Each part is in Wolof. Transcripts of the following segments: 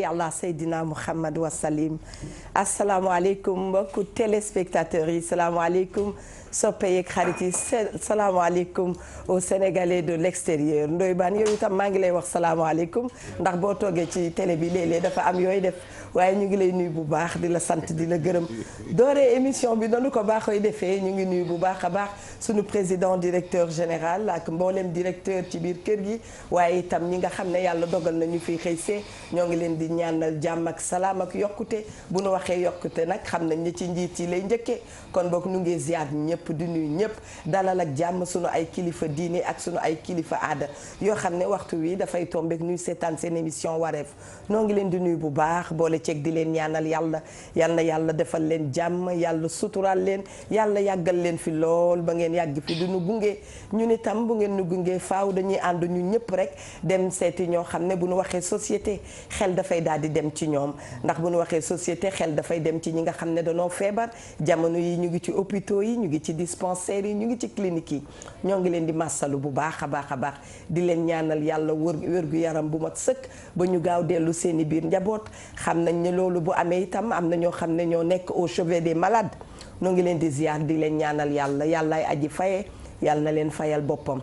salli ala Seydina Muhammad wa salim. asalaamaaleykum mbokku téléspectateurs yi salaamaaleykum soppe yeeg xarit yi salaamaaleykum aux Sénégalais de l'extérieur Ndoye Bane yow itam maa ngi lay wax salaamaaleykum ndax boo toogee ci télé bi léeg-léeg dafa am yooyu def waaye ñu ngi lay nuyu bu baax di la sant di la gërëm dooree émission bi noonu ko baaxooy defee ñu ngi nuyu bu baax a baax sunu président directeur général ak mboolem directeur ci biir kër gi waaye itam ñi nga xam ne yàlla dogal na ñu fiy xëy see ñoo ngi leen di ñaanal jàmm ak salaam ak yokkute bu nu waxee yokkute nag xam nañ ne ci njiit yi lay njëkkee kon boog nu ngi ziar ñëpp di nuyu ñëpp dalal ak jàmm sunu ay kilifa diine ak sunu ay kilifa aada yoo xam ne waxtu wi dafay tombeek nuy seetaan seen émission wareef noo ngi leen di nuyu bu baax boole ceeg di leen ñaanal yàlla yal na yàlla defal leen jàmm yàlla suturaal leen yàlla yàggal leen fi lool ba ngeen yàgg fi du nu gunge ñun itam bu ngeen nu gunge faaw dañuy ànd ñun ñëpp rek dem seeti ñoo xam ne bu nu waxee société xel dafay daal di dem ci ñoom ndax bu nu waxee société xel dafay dem ci ñi nga xam ne danoo feebar jamono yi ñu ngi ci hôpitaux yi ñu ngi ci dispensaires yi ñu ngi ci cliniques yi ñoo ngi leen di màssalu bu baax a baax a baax di leen ñaanal yàlla wér-gu yaram bu mat sëkk ba ñu gaaw dellu seeni biir njaboot xam nañ ne loolu bu amee itam am na ñoo xam ne ñoo nekk au chevet des malades ñoo ngi leen di ziar di leen ñaanal yàlla yàllaay aji faye yàlla na leen fayal boppam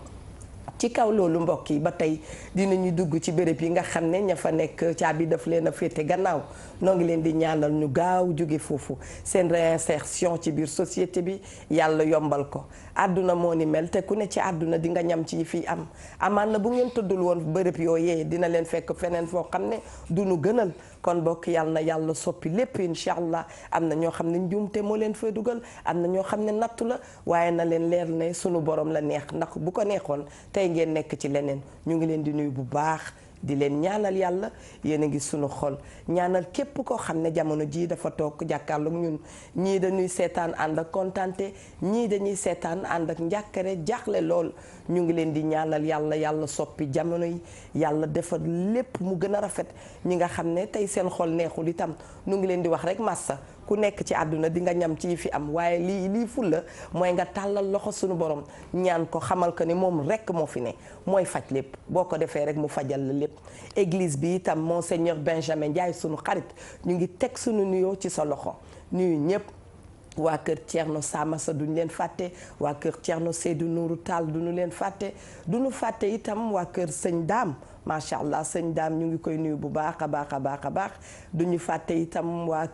ci kaw loolu mbokk yi ba tey dinañu dugg ci béréb yi nga xam ne ña fa nekk caabi daf leen a féete gannaaw noo ngi leen di ñaanal ñu gaaw jóge foofu seen réinsertion ci biir société bi yàlla yombal ko àdduna moo ni mel te ku ne ci àdduna di nga ñam ci fii am amaan na bu ngeen tëddul woon béréb yooyee dina leen fekk feneen foo xam ne du nu gënal kon bokk yàlla na yàlla soppi lépp incha allah am na ñoo xam ne njuumte moo leen fa dugal am na ñoo xam ne nattu la waaye na leen leer ne sunu borom la neex ndax bu ko neexoon tey ngeen nekk ci leneen ñu ngi leen di nuyu bu baax di leen ñaanal yàlla yéen a ngi sunu xol ñaanal képp koo xam ne jamono jii dafa toog jàkkaarloog ñun ñii dañuy seetaan ànd ak kontante ñii dañuy seetaan ànd ak njàkkare jaaxle lool ñu ngi leen di ñaanal yàlla yàlla soppi jamono yi yàlla defar lépp mu gën a rafet ñi nga xam ne tey seen xol neexul itam ñu ngi leen di wax rek massa ku nekk ci àdduna di nga ñam ci fi am waaye lii fulla mooy nga tàllal loxo suñu borom ñaan ko xamal ko ni moom rekk moo fi ne mooy faj lépp boo ko defee rek mu fajal la lépp église bi itam monseigneur Benjamin Ndiaye sunu xarit ñu ngi teg sunu nuyoo ci sa loxo nuyu ñëpp waa kër Thierno Samassa duñu leen fàtte waa kër Thierno Seydou Nourou Tall duñu leen fàtte duñu fàtte itam waa kër sëñ Daam macha allah sëñ Daam ñu ngi koy nuyu bu baax a baax a baax a baax duñu fàtte itam waa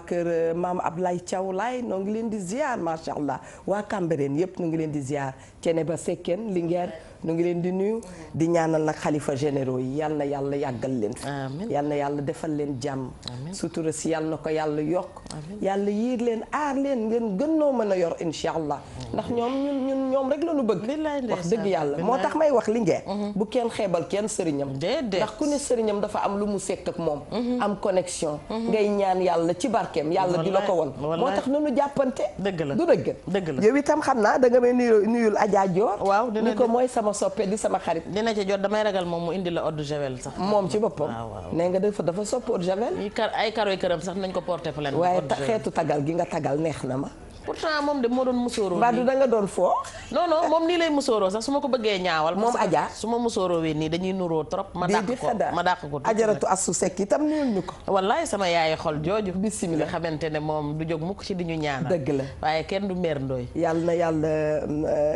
kër maam Ablaye Thiaw Laay noo ngi leen di ziar macha allah waa Cambérène yëpp ñu ngi leen di ziar cene ba Sekkeen Linguère ñu ngi leen di nuyu di ñaanal nag xalifa généraux yi yal na yàlla yàggal leen fi yal na yàlla defal leen jàmm sutura si yal na ko yàlla yokk yàlla yiir leen aar leen ngeen gën noo mën a yor incha allah ndax ñoom rek la ñu bëgg wax dëgg yàlla moo tax may wax Linguère bu kenn xeebal kenn sëriñam ndax ku ne sëriñam dafa am lu mu sekk ak moom am connexion ngay ñaan yàlla ci barkeem yàlla di la ko won moo tax nanu jàppante dëgg la du dëgg la yow itam xam naa da nga may nuyul Adja Dior waaw ni ko mooy sama soppe di sama xarit dina ci jot damay ragal moom mu indi la eau de javel sax moom ci boppam nee nga dafa sopp eau de javel ay karoy këram sax nañ ko porter plainte waaye xeetu tagal gi nga tagal neex na ma pourtant moom de moo doon musóoroo mbaa du da nga doon foo non moom nii lay musóoroo sax su ma ko bëggee ñaawal moom Adja su ma musóoroo wee nii dañuy nuroo trop ma dàq ko ajaratu Assu Sekk itam nuyul ñu ko wallaay sama yaay xol jooju bismillah nga xamante ne moom du jóg mukk ci di ñu ñaanal dëgg la waaye kenn du meer ndooy yàlla na yàlla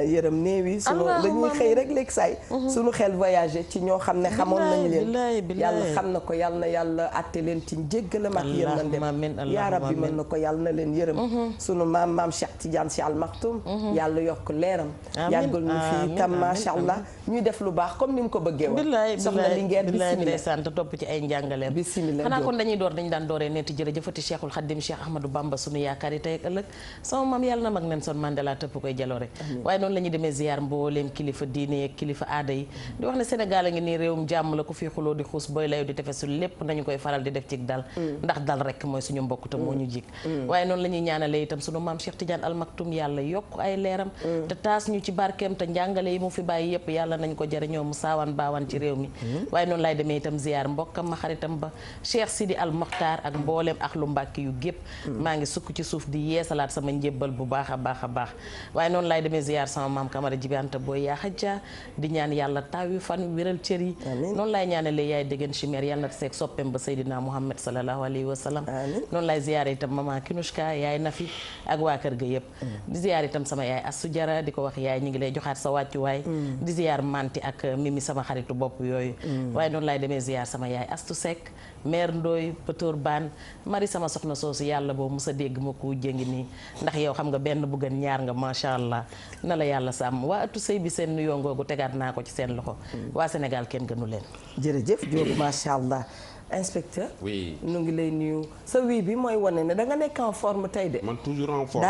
yërëm néew yi sunu dañuy xëy rek léegi saay sunu xel voyagé ci ñoo xam ne xamoon nañu leen yàlla xam na ko yàlla na yàlla atte leen ci njéggalam ak yërmandem yaa rabbi mën na ko yàlla na leen yërëm sunu maam Cheikh Tidiane Sy Al Maktoum yàlla yokk leeram yàggal ñu fii tam macha allah ñuy def lu baax comme ni mu ko bëggee woon soxna Linguère bismillah sant topp ci ay njàngaleem bismillah xanaa kon dañuy door dañu daan dooree netti jërëjëfati Cheikhul Khadim Cheikh Ahmadou Bamba sunu yaakaar yi tey ak ëllëg sama maam yàlla na mag Nelson Mandela tëpp koy jaloore waaye noonu la ñuy demee ziar mbooleem kilifa diine ak kilifa aada yi di wax ne Sénégal a ngi nii réewum jàmm la ku fi xuloo di xuus booy layu di tefesul lépp nañu koy faral di def ci dal ndax dal rek mooy suñu mbokk te moo ñu jik waaye noonu la ñuy ñaanalee itam sunu maam Cheikh Tidiane Al Maktoum yàlla yokk ay leeram te taas ñu ci barkeem te njàngale yi mu fi bàyyi yëpp yàlla nañ ko jëriñoo mu saawaan baawaan ci réew mi waaye noonu laay demee itam ziyaar mbokkam ma xaritam ba Cheikh Sidi Al Mokhtar ak mbooleem ak lu Mbàkke yu gépp maa ngi sukk ci suuf di yeesalaat sama njébbal bu baax a baax a baax waaye noonu laay demee ziyaar sama maam Kamara Jibanta booy yaa xajja di ñaan yàlla taaw yu fan wéral cër yi noonu laay ñaanalee yaay déggan chimère yàlla na seeg soppeem ba Seydina Muhammad sallallahu alayhi wa sallam noonu laay ziyaare itam maman Kinushka yaay Nafi ak waa kër ga yëpp di ziyaar itam sama yaay Assu Jara di ko wax yaay ñi ngi lay joxaat sa wàccuwaay di ziyaar Manti ak Mimi sama xaritu bopp yooyu waaye noonu laay demee ziyaar sama yaay Astu Seck mère Ndoy Pëtoor Baan mari sama soxna soosu yàlla boobu musa dégg ma ko jëngi nii ndax yow xam nga benn bu gën ñaar nga macha allah na la yàlla sàmm waa atu sëy bi seen nuyoo ngoogu tegaat naa ko ci seen loxo waa Sénégal kenn gënu leen jërëjëf Diop macha allah inspecteur. oui nu ngi lay nuyu sa wii bi mooy wane ne da nga nekk en forme tey de. man toujours en forme.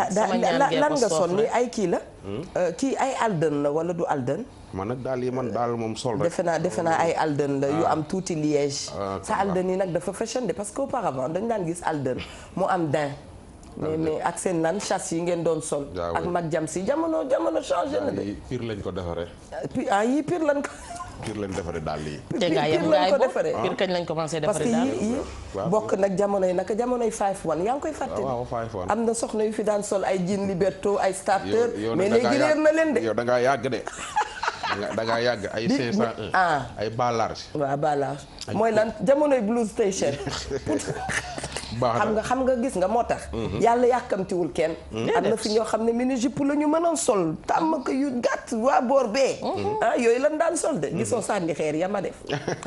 lan nga sol ni ay kii la. kii ay alden la wala du alden. man nag daal yi man daal moom sol rek. defe naa ay alden la yu am tuuti liège. sa alden yi nag dafa fashion de parce que auparavant dañ daan gis alden mu am daim. mais ak seen lan chasse yi ngeen doon sol. ak mag jam si jamono changé na de. pire lañ ko defaree. yii pire lañ ko. pire lañ defaree daal lii. pire lañ ko defaree pire kañ lañ commencé parce defaree daal que yii bokk nag jamonoy naka jamonoy 5-1 yaa ngi koy fàtte. waaw 5-1 am na soxna yu fi daan sol ay jean liberto ay starter. mais léegi réer na leen de. yow da ngaa yàgg de. da ngaa yàgg ay 501. ay bas large. waaw bas large mooy lan jamonoy blues station. xam nga gis nga moo tax. yàlla yàkkamtiwul kenn. am na fi ñoo xam ne mini jupe la ñu mënoon sol tàmm ko yu gàtt waa boor bee. yooyu lan daan sol de. gisoo sànni xeer ya ma def.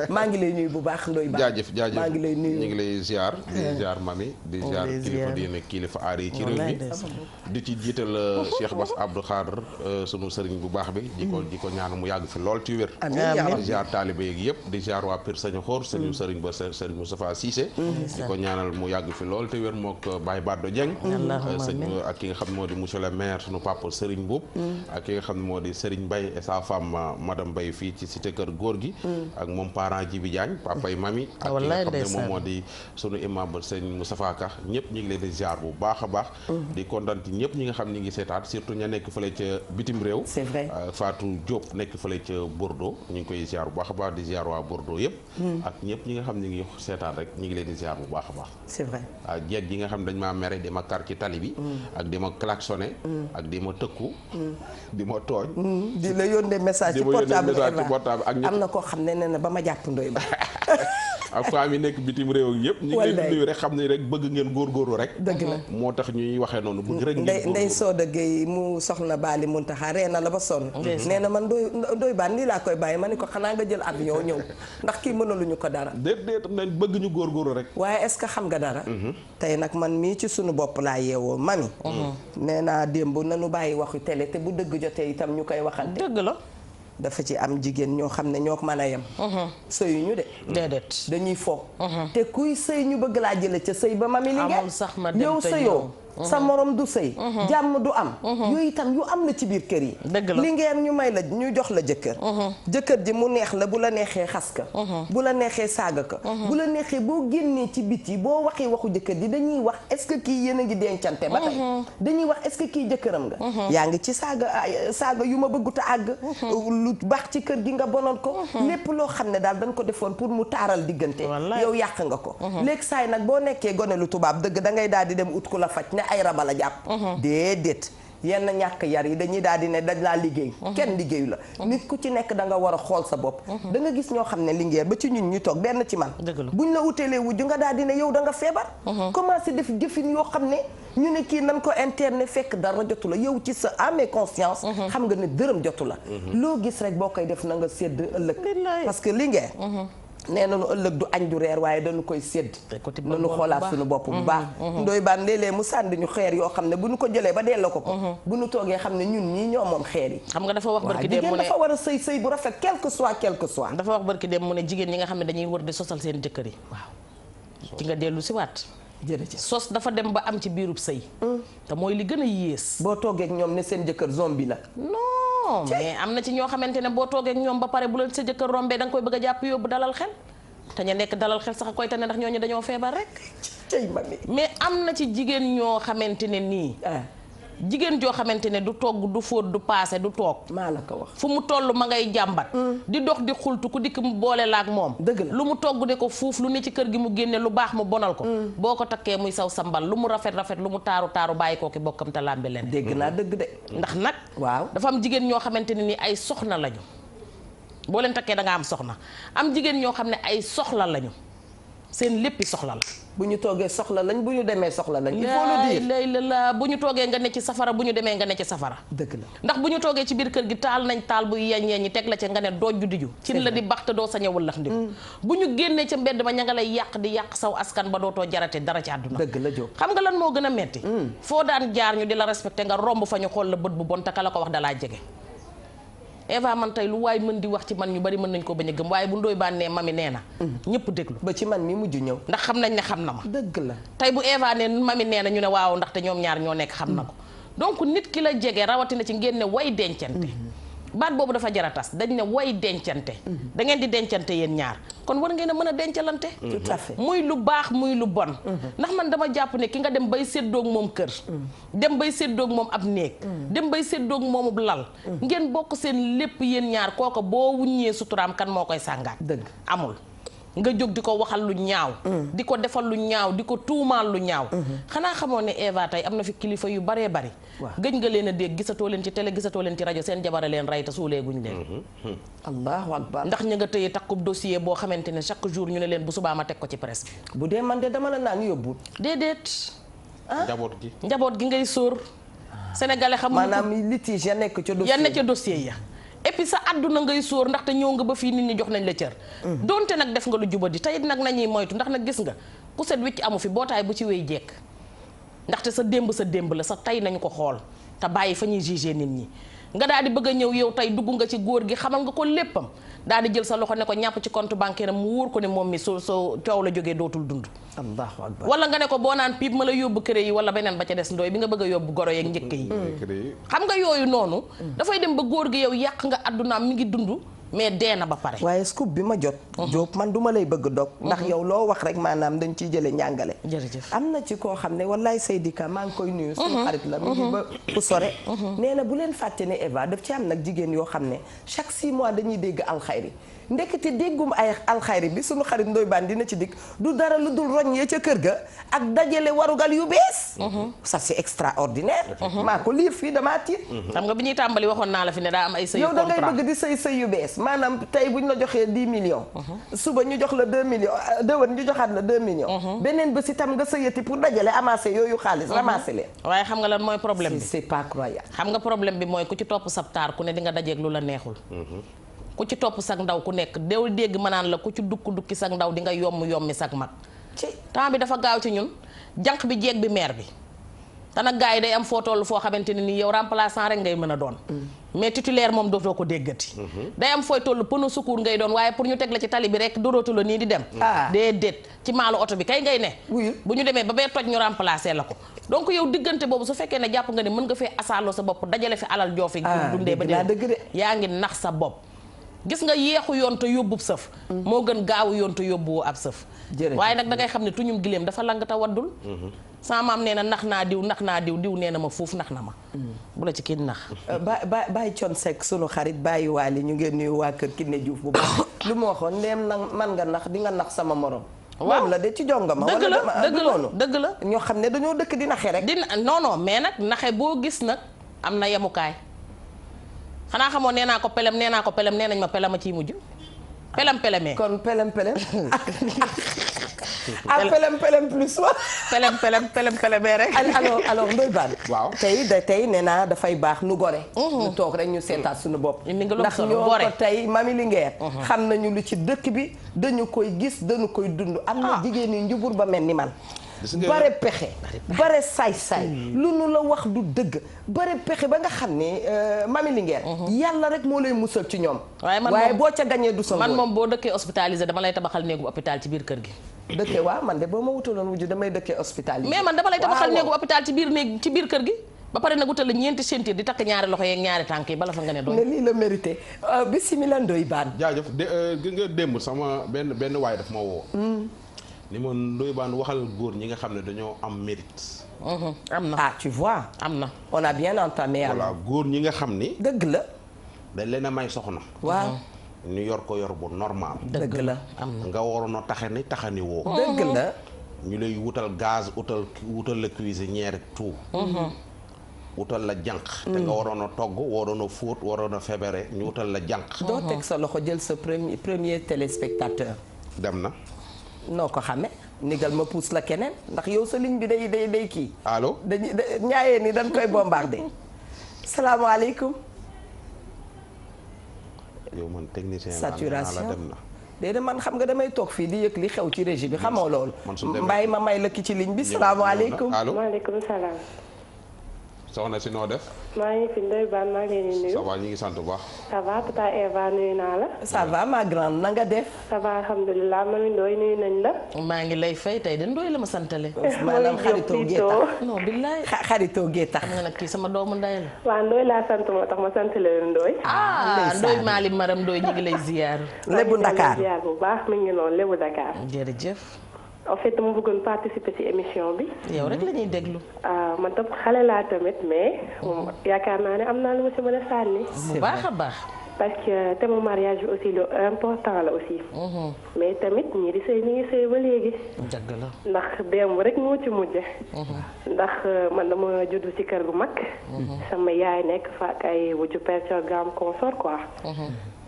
maa ngi lay nuyu bu baax Ndoye Ba. jaajëf maa ngi lay nuyu ñu ngi lay ziar. di ziar mami di ziar kilifa diine kilifa aar yi ci réew mi. di ci jiital Cheikh Bass Abdou Khadr sunu sëriñ bu baax bi. di ko ñaan mu yàgg fi lool ci wér. di ziar taalibe yeeg yëpp di ziar waa Pire Sañu Xóor sëriñ sëriñ ba sëriñ Moustapha Cissé. di ko ñaanal mu yàgg fi lool te wér mook Baye Baddo Dieng sëñ ak ki nga xam ne moo di monsieur le maire sunu papa Serigne Boub ak ki nga xam ne moo di Serigne Mbaye et sa femme madame Mbaye fii ci cité kër góor gi ak moom parent Jibi Diagne papa yi mami ak ki nga xam ne moom moo di sunu imam ba sëñ Moustapha Ka ñëpp ñi ngi leen di ziar bu baax a baax di kontaan ci ñëpp ñi nga xam ñi ngi seetaat surtout ña nekk fële ca bitim réew c'est vrai Fatou Diop nekk fële ca Bordeaux ñu ngi koy ziar bu baax a baax di ziar waa Bordeaux yëpp ak ñëpp ñi nga xam ñi ngi seetaan rek ñi ngi leen di ziar bu baax a baax c'est vrai jeeg yi nga xam dañ maa mere di ma kar ci tali bi ak di ma klaxonné ak di ma tëkku di ma tooñ di la yónnee message ci portable ak am na koo xam ne nee na ba ma jàpp Ndoye Ba ak femme yi nekk bitim réew ak yëpp ñu ngi leen di nuyu rek xam ne rek bëgg ngeen góorgóorlu rek dëgg la moo tax ñuy waxee noonu bëgg rek ngeen Ndey Sooda Gueye mu soxna Baali Muntaxa ree na la ba sonn nee na man Ndoye Ba nii laa koy bàyyi ma ne ko xanaa nga jël avion ñëw ndax kii mënaluñu ko dara déet nañ bëgg ñu góorgóorlu rek waaye est-ce que xam nga dara tey nag man mii ci sunu bopp laa yeewoo mami nee naa démb nanu bàyyi waxu télé te bu dëgg jotee itam ñu koy waxante dëgg la dafa ci am jigéen ñoo xam ne ñoo ko mën a yem sëyuñu de déedéet dañuy fo te kuy sëy ñu bëgg laa jële ca sëy ba mami li ngeen yow sëyoo sa morom du sëy jàmm du am yooyu itam yu am la ci biir kër yi li ngeen ñu may la ñu jox la jëkkër ji mu neex la bu la neexee xas ka bu la neexee saaga ka bu la neexee boo génnee ci biti boo waxee waxu jëkkër ji dañuy wax est-ce que kii yéen a ngi dencante ba tey dañuy wax est-ce que kii jëkkëram nga yaa ngi ci saaga yu ma bëggut a àgg lu baax ci kër gi nga bonoon ko lépp loo xam ne daal dañ ko defoon pour mu taaral diggante yow yàq nga ko léegi saay nag boo nekkee gone lu tubaab dëgg da ngay daal di dem ut ku la faj ay raba la jàpp déedéet yenn ñàkk yar yi dañuy daal di ne dañ laa liggéey kenn liggéeyu la nit ku ci nekk da nga war a xool sa bopp da nga gis ñoo xam ne lingeer ba ci ñun ñu toog benn ci man buñ la uteelee wujju nga daal di ne yow da nga feebar commencé def jëfin yoo xam ne ñu ne kii nan ko interne fekk dara jotu la yow ci sa âme et conscience xam nga ne dërëm jotu la loo gis rek boo koy def na nga sédd ëllëg parce que lingeer nee nañu ëllëg du añ du reer waaye dañu koy sédd nañu xoolaat suñu bopp bu baax Ndoye Bane léeg-léeg mu sànni ñu xeer yoo xam ne bu ñu ko jëlee ba delloo ko bu ñu toogee xam ne ñun ñii ñoo moom xeer yi xam nga dafa wax barki dem mu ne dafa war a sëy bu rafet quel que soit dafa wax barki dem mu ne jigéen ñi nga xam ne dañuy wër di sosal seen jëkkër yi waaw ci nga dellu si waat jërëjëf sos dafa dem ba am ci biirub sëy te mooy li gën a yées boo toogee ak ñoom ne seen jëkkër zombie la non mais am na ci ñoo xamante ne boo toogee ak ñoom ba pare bu la sa jëkkër rombee da nga koy bëgg a jàpp yóbbu dalal xel te ña nekk dalal xel sax a koy tane ndax ñooñu dañoo feebar rek mais am na ci jigéen ñoo xamante ne nii jigéen joo xamante ne du togg du fóot du paase du toog. maa la ko wax fu mu toll ma ngay jàmbat. di dox di xultu ku dikk mu boole la ak moom. dëgg la lu mu togg de ko fuuf lu ne ci kër gi mu génne lu baax mu bonal ko. boo ko takkee muy saw sambal lu mu rafet rafet lu mu taaru taaru bàyyi koo ki bokkam te làmbi leen. dégg naa dëgg de. ndax nag. waaw dafa am jigéen ñoo xamante ne ni ay soxna lañu. boo leen takkee da nga am soxna am jigéen ñoo xam ne ay soxla lañu seen léppi soxla la. bu ñu toogee soxla lañ bu ñu demee soxla lañ. il faut le dire la bu ñu toogee nga ne ci safara bu ñu demee nga ne ci safara. dëgg la ndax bu ñu toogee ci biir kër gi taal nañ taal bu yeñ ñi teg la ca nga ne dooj ju diju cin la di bax te doo sañ a wëllax ndi bu ñu génnee ca mbedd ma ña nga lay yàq di yàq saw askan ba dootoo jarate dara ci àdduna. dëgg la Diop xam nga lan moo gën a metti foo daan jaar ñu di la respecté nga romb fa ñu xool la bët bu bon te ka la ko wax dalaa jege. Eva man tey lu waay mën di wax ci man ñu bari mën nañ ko bañ a gëm waaye bu Ndoye Bane nee mami nee na ñëpp déglu ba ci man mi mujj ñëw ndax xam nañ ne xam na ma. dëgg la tey bu Eva nee mami nee na ñu ne waaw ndaxte ñoom ñaar ñoo nekk xam na ko donc nit ki la jege rawatina ci ngeen ne way dencante baat boobu dafa jar a tas dañ ne way dencante da ngeen di dencante yéen ñaar kon war ngeen a mën a dencalante. tout à fait muy lu baax muy lu bon. ndax man dama jàpp ne ki nga dem bay séddoog moom kër. dem bay séddoog moom ab néeg. dem bay séddoog moomub lal. ngeen bokk seen lépp yéen ñaar kooka boo wuññee suturaam kan moo koy sàngaat. dëgg amul. nga jóg di ko waxal lu ñaaw. di ko defal lu ñaaw di ko tuumaal lu ñaaw. xanaa xamoo ne Eva tey am na fi kilifa yu baree bari. gëj nga leen a dégg gisatoo leen ci télé gisatoo leen ci rajo seen jabara leen rey te suulee guñ leen. allahu akbar ndax ña nga tëye takkub dossier boo xamante ne chaque jour ñu ne leen bu subaa ma teg ko ci presse bi. bu dee man de dama la naan yóbbu. déedéet. njaboot gi ngay sóor. sénégalais xamuñu ko maanaam litige ya nekk ca dossier ya nekk ca dossier ya. et puis sa àdduna ngay sóor ndaxte ñëw nga ba fii nit ñi jox nañ la cër. donte nag def nga lu jubadi tey nag nañuy moytu ndax nag gis nga ku set wicc amu fi bootaay bu ci wéy jekk ndaxte sa démb la sa tey nañu ko xool te bàyyi fa ñuy jugé nit ñi nga daal di bëgg a ñëw yow tey dugg nga ci góor gi xamal nga ko léppam daal di jël sa loxo ne ko ñàpp ci compte bancaire am mu wóor ko ne moom mi soo coow la jógee dootul dund. allahu akbar wala nga ne ko boo naan piip ma la yóbbu kër yi wala beneen ba ca des ndooy bi nga bëgg a yóbbu goro yeeg njëkk yi. xam nga yooyu noonu. dafay dem ba góor gi yow yàq nga àddunaam mi ngi dund. mais dee na ba pare. waaye scoop bi ma jot. Diop man duma lay bëgg dog ndax yow loo wax rek maanaam dañ ciy jëlee njàngale. jërëjëf am na ci koo xam ne wallaay Seydika maa ngi koy nuyu. suñu xarit la mu ngi ba fu sore. nee na bu leen fàtte ne Eva daf ci am nag jigéen yoo xam ne chaque 6 mois dañuy dégg alxayri ndekete déggum ay alxayri bi suñu xarit Ndoye Bane dina ci dikk du dara lu dul roñ ya ca kër ga ak dajale warugal yu bees. ça c'est extraordinaire. maa ko liir fii damaa tiit. xam nga bi ñuy tàmbali waxoon naa la fi ne daa am ay sëy yow da ngay bëgg di sëy yu bees maanaam tey bu ñu la joxee 10 millions. suba ñu jox la 2 millions déwén ñu joxaat la 2 millions. beneen bés itam nga sëyati pour dajale amassé yooyu xaalis ramassé leen. waaye xam nga lan mooy problème bi c'est pas croyable. xam nga problème bi mooy ku ci topp sab taar ku ne di nga dajeeg lu la neexul. ku ci topp sag ndaw ku nekk deewul dégg ma naan la ku ci dukki sag ndaw di nga yommi sag mag. temps bi dafa gaaw ci ñun jànq bi jeeg bi meer bi. te nag gars yi day am foo toll foo xamante ne nii yow remplaçant rek ngay mën a doon. mais titulaire moom dootoo ko déggati. day am fooy toll pneu secours ngay doon waaye pour ñu teg la ci tali bi rek dorootu la nii di dem. déedéet ci maalu oto bi kay ngay ne. bu ñu demee ba bee toj ñu remplacer la ko. donc yow diggante boobu su fekkee ne jàpp nga ne mën nga fee asaaloo sa bopp dajale fi alal joo fi dundee ba dee yaa ngi nax sa bopp. gis nga yeexu yoon te yóbbub sëf moo gën gaawu yoon te yóbbu ab sëf waaye nag da ngay xam ne tuñum giléem dafa lang ta waddul sama maam nee na nax naa diw nee na ma fuuf nax na ma bu la ci kii nax bàyyi con Seck sunu xarit bàyyi waali ñu ngeen nuyu waa kër Kiné Diouf bu baax lu ma waxoon ndeem nag man nga nax di nga nax sama morom waaw la de ci jongama dëgg la ñoo xam ne dañoo dëkk di naxe rek non mais nag naxe boo gis nag am na yemukaay xanaa xamoon nee naa ko pelem nee nañ ma pelem a ciy mujj pelem kon pelem ah pelem plus wa pelemee rek alors Ndoye Bane waaw tey nee naa dafay baax nu gore ñu toog rek ñu seetaat suñu bopp ndax ñoo ko tey Mami Linguère xam nañu lu ci dëkk bi dañu koy gis dañu koy dund am na jigéen ñi njubur ba mel ni man bare pexe bare saay-saay lu nu la wax du dëgg bare pexe ba nga xam ne Mami Linguère yàlla rek moo lay musal ci ñoom waaye boo ca gañee du sa man moom boo dëkkee hospitalisé dama lay tabaxal néegu hôpital ci biir kër gi dëkkee waaw man de boo ma wutaloon wujju damay dëkkee hospitalisé mais man dama lay tabaxal néegu hôpital ci biir kër gi ba pare nag wutal la ñeenti ceinture di takk ñaari loxo yeeg ñaari tànk yi bala fa nga ne doon ne lii la mérité bismillah Ndoye Bane jaajëf gi nga démb sama benn waay daf ma woo ni ma Ndoye Bane waxal góor ñi nga xam ne dañoo am mérite am na ah tu vois. am na. on a bien entamé. voilà góor ñi nga xam ni. dëgg la. dañ leen a may soxna. waaw. ñu yor ko yor bu normal. dëgg la am na. nga waroon a taxani taxani woo. dëgg la. ñu lay wutal gaz wutal la cuisinière et tout. wutal la jànq. te nga waroon a togg waroon a fóot waroon a febere ñu wutal la jànq. doo teg sa loxo jël sa premier téléspectateur. dem na. noo ko xame nigal ma puus la keneen ndax yow sa ligne bi day kii. allo dañuy ñaayee ni dañ koy bombardé. salaamaaleykum. yow man technicien saturation la dem na. déedéet man xam nga damay toog fii di yëg li xew ci régie bi xamoo loolu. mbaay ma may la ki ci ligne bi salaamaaleykum. allo maaleykum salaam. soxna si noo def. maa ngi fi Ndoye Bane maa ngi leen di nuyu. ça va ñu ngi sant bu baax. ça va tata Eva nuyu naa la. ça va ma grande na nga def. ça va alhamdulilah mami Ndoye nuyu nañ la. maa ngi lay fay tey de Ndoye la ma santale. maanaam xaritoo gee tax non billaay. xaritoo gee tax. xam nga nag kii sama doomu ndey la. waaw Ndoye laa sant moo tax ma sant leen Ndoye. Ndoye Maalim Maram Ndoye ñu ngi lay ziar. Lébu Dakar ziar bu baax mi ngi noonu Lébu Dakar. jërëjëf. en fait dama bëggoon participer ci émission bi. yow rek la ñuy déglu. man tam xale laa tamit mais yaakaar naa ne am naa lu ma ci mën a sànni. bu baax a baax. parce que thème mariage bi aussi lu important la aussi. mais tamit ñii di sëy ñi ngi sëy ba léegi. dëgg la. ndax démb rek moo ci mujje ndax man dama juddu ci kër gu mag. sama yaay nekk fa ak ay wujju percer gaam consort quoi.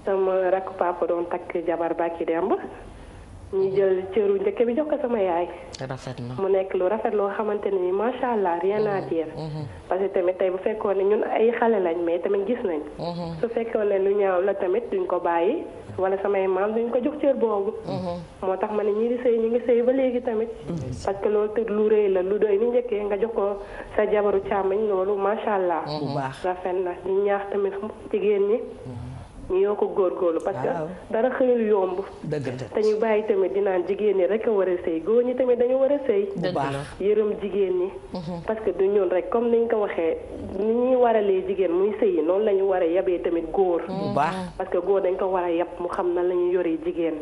sama rakk papa doon takk jabar bàkki démb. ñu jël cëru njëkk bi jox ko sama yaay. rafet na mu nekk lu rafet loo xamante ne ni macha allah rien à dire. parce que tamit tey bu fekkoon ne ñun ay xale lañ mais tamit gis nañ. su fekkoon ne lu ñaaw la tamit duñ ko bàyyi wala samay maam duñ ko jox cër boobu. moo tax ma ne ñii di sëy ñu ngi sëy ba léegi tamit. parce que loolu te lu rëy la lu doy ni njëkkee nga jox ko sa jabaru càmmiñ loolu macha allah. bu baax rafet na di ñaax tamit jigéen ñi. ñu yoo ko góorgóorlu parce que dara xëyul yomb. dëgg te ñu bàyyi tamit dinaan jigéen ñi rek a war a sëy góor ñi tamit dañu war a sëy. bu baax yërëm jigéen ñi. parce que du ñun rek comme niñ ko waxee ni ñuy waralee jigéen muy sëyi noonu la ñu war a yabee tamit góor. bu baax parce que góor dañ ko war a yab mu xam na la ñu yoree jigéen.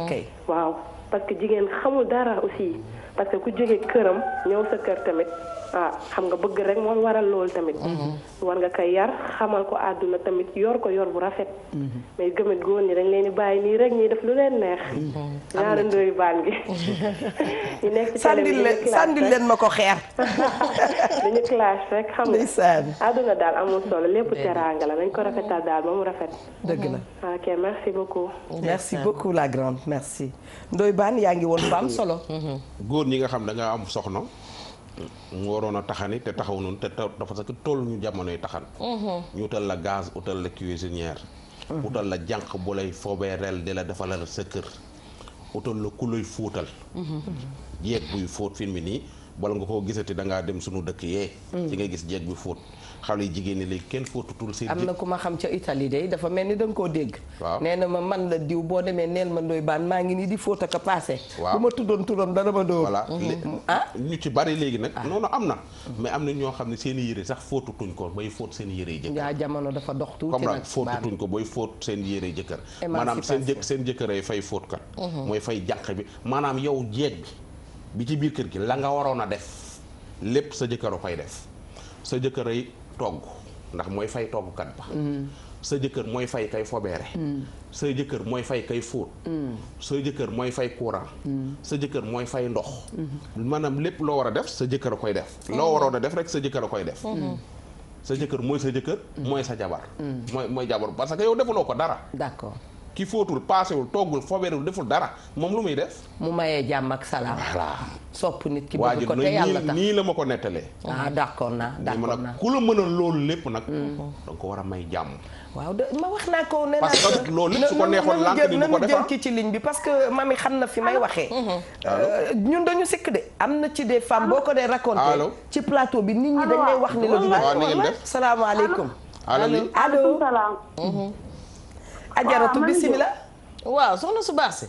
kay waaw parce que jigéen xamul dara aussi parce que ku jóge këram ñëw sa kër tamit. xam nga bëgg rek moo waral loolu tamit. war nga koy yar xamal ko àdduna tamit yor ko yor bu rafet. mais gëmit góor ñi dañ leen di bàyyi nii rek ñuy def lu leen neex. ñaari Ndoye Bane gi. ñu nekk ci télé bi sàndil leen ma ko xeer. dañu clash rek xam nga. ndeysaan. àdduna daal amul solo lépp teraanga la nañ ko rafetal daal ba mu rafet. dëgg la. ok merci beaucoup. merci beaucoup la grande merci. Ndoye Bane yaa ngi woon ba am solo. góor ñi nga xam da nga am soxna. mu waroon a taxani te taxaw noonu te dafa sax toll ñu jamonoy taxan. ñu utal la gaz utal la cuisinière. utal la jànq bu lay fobeereel di la defalal sa kër. utal la ku lay fóotal. jeeg buy fóot fi mu nii bala nga koo gisati da ngaa dem sunu dëkk yee. ci nga gis jeeg bi fóot xale yi jigéen ñi léegi kenn fóotutul seen. am na ku ma xam ca Italie de dafa mel ni da nga koo dégg. waaw nee na ma man la diw boo demee neel ma Ndoye Bane maa ngi nii di fóot ak a paase. waaw bu ma tuddoon turam dana ma dóor. voilà ñu ci bari léegi nag. noonu am na. mais am na ñoo xam ne seen i yére sax fóotutuñ ko bay fóot seen yére yi jëkkër. yaa jamono dafa dox tuuti comme nag nag fóotutuñ ko bay fóot seen yére jëkkër. maanaam seen jëkkër ay fay fóotkat. mooy fay jànq bi maanaam yow jeeg bi ci biir kër gi la nga waroon a def lépp sa jëkkër a koy def sa jëkkër ay togg ndax mooy fay toggkat ba. sa jëkkër mooy fay kay fobeere. sa jëkkër mooy fay kay fóot. sa jëkkër mooy fay courant. sa jëkkër mooy fay ndox. maanaam lépp loo war a def sa jëkkër a koy def. loo waroon a def rek sa jëkkër a koy def. sa jëkkër mooy sa jëkkër. mooy sa jabar. mooy jabar parce que yow defuloo ko dara. d'accord. ki fóotul paasewul toggul fobeerul deful dara moom lu muy def. mu mayee jàmm ak salaam. voilà. sopp nit ki bëgg ko te yàlla tax nii la ma ko nettalee. d'accord naa ku la mën a loolu lépp nag. danga ko war a may jàmm. waaw de ma wax naa ko nee naa parce que loolu lépp su ko neexoon lànk ni du ko defar jël ci ligne bi parce que mami xam na fi may waxee. ñun dañu sikk de am na ci des femmes boo ko dee raconté. ci plateau bi nit ñi dañ lay wax ni la du. waaw ni ngeen def salaamaaleykum. allo. ajaratu bismillah. waaw soxna su baax si.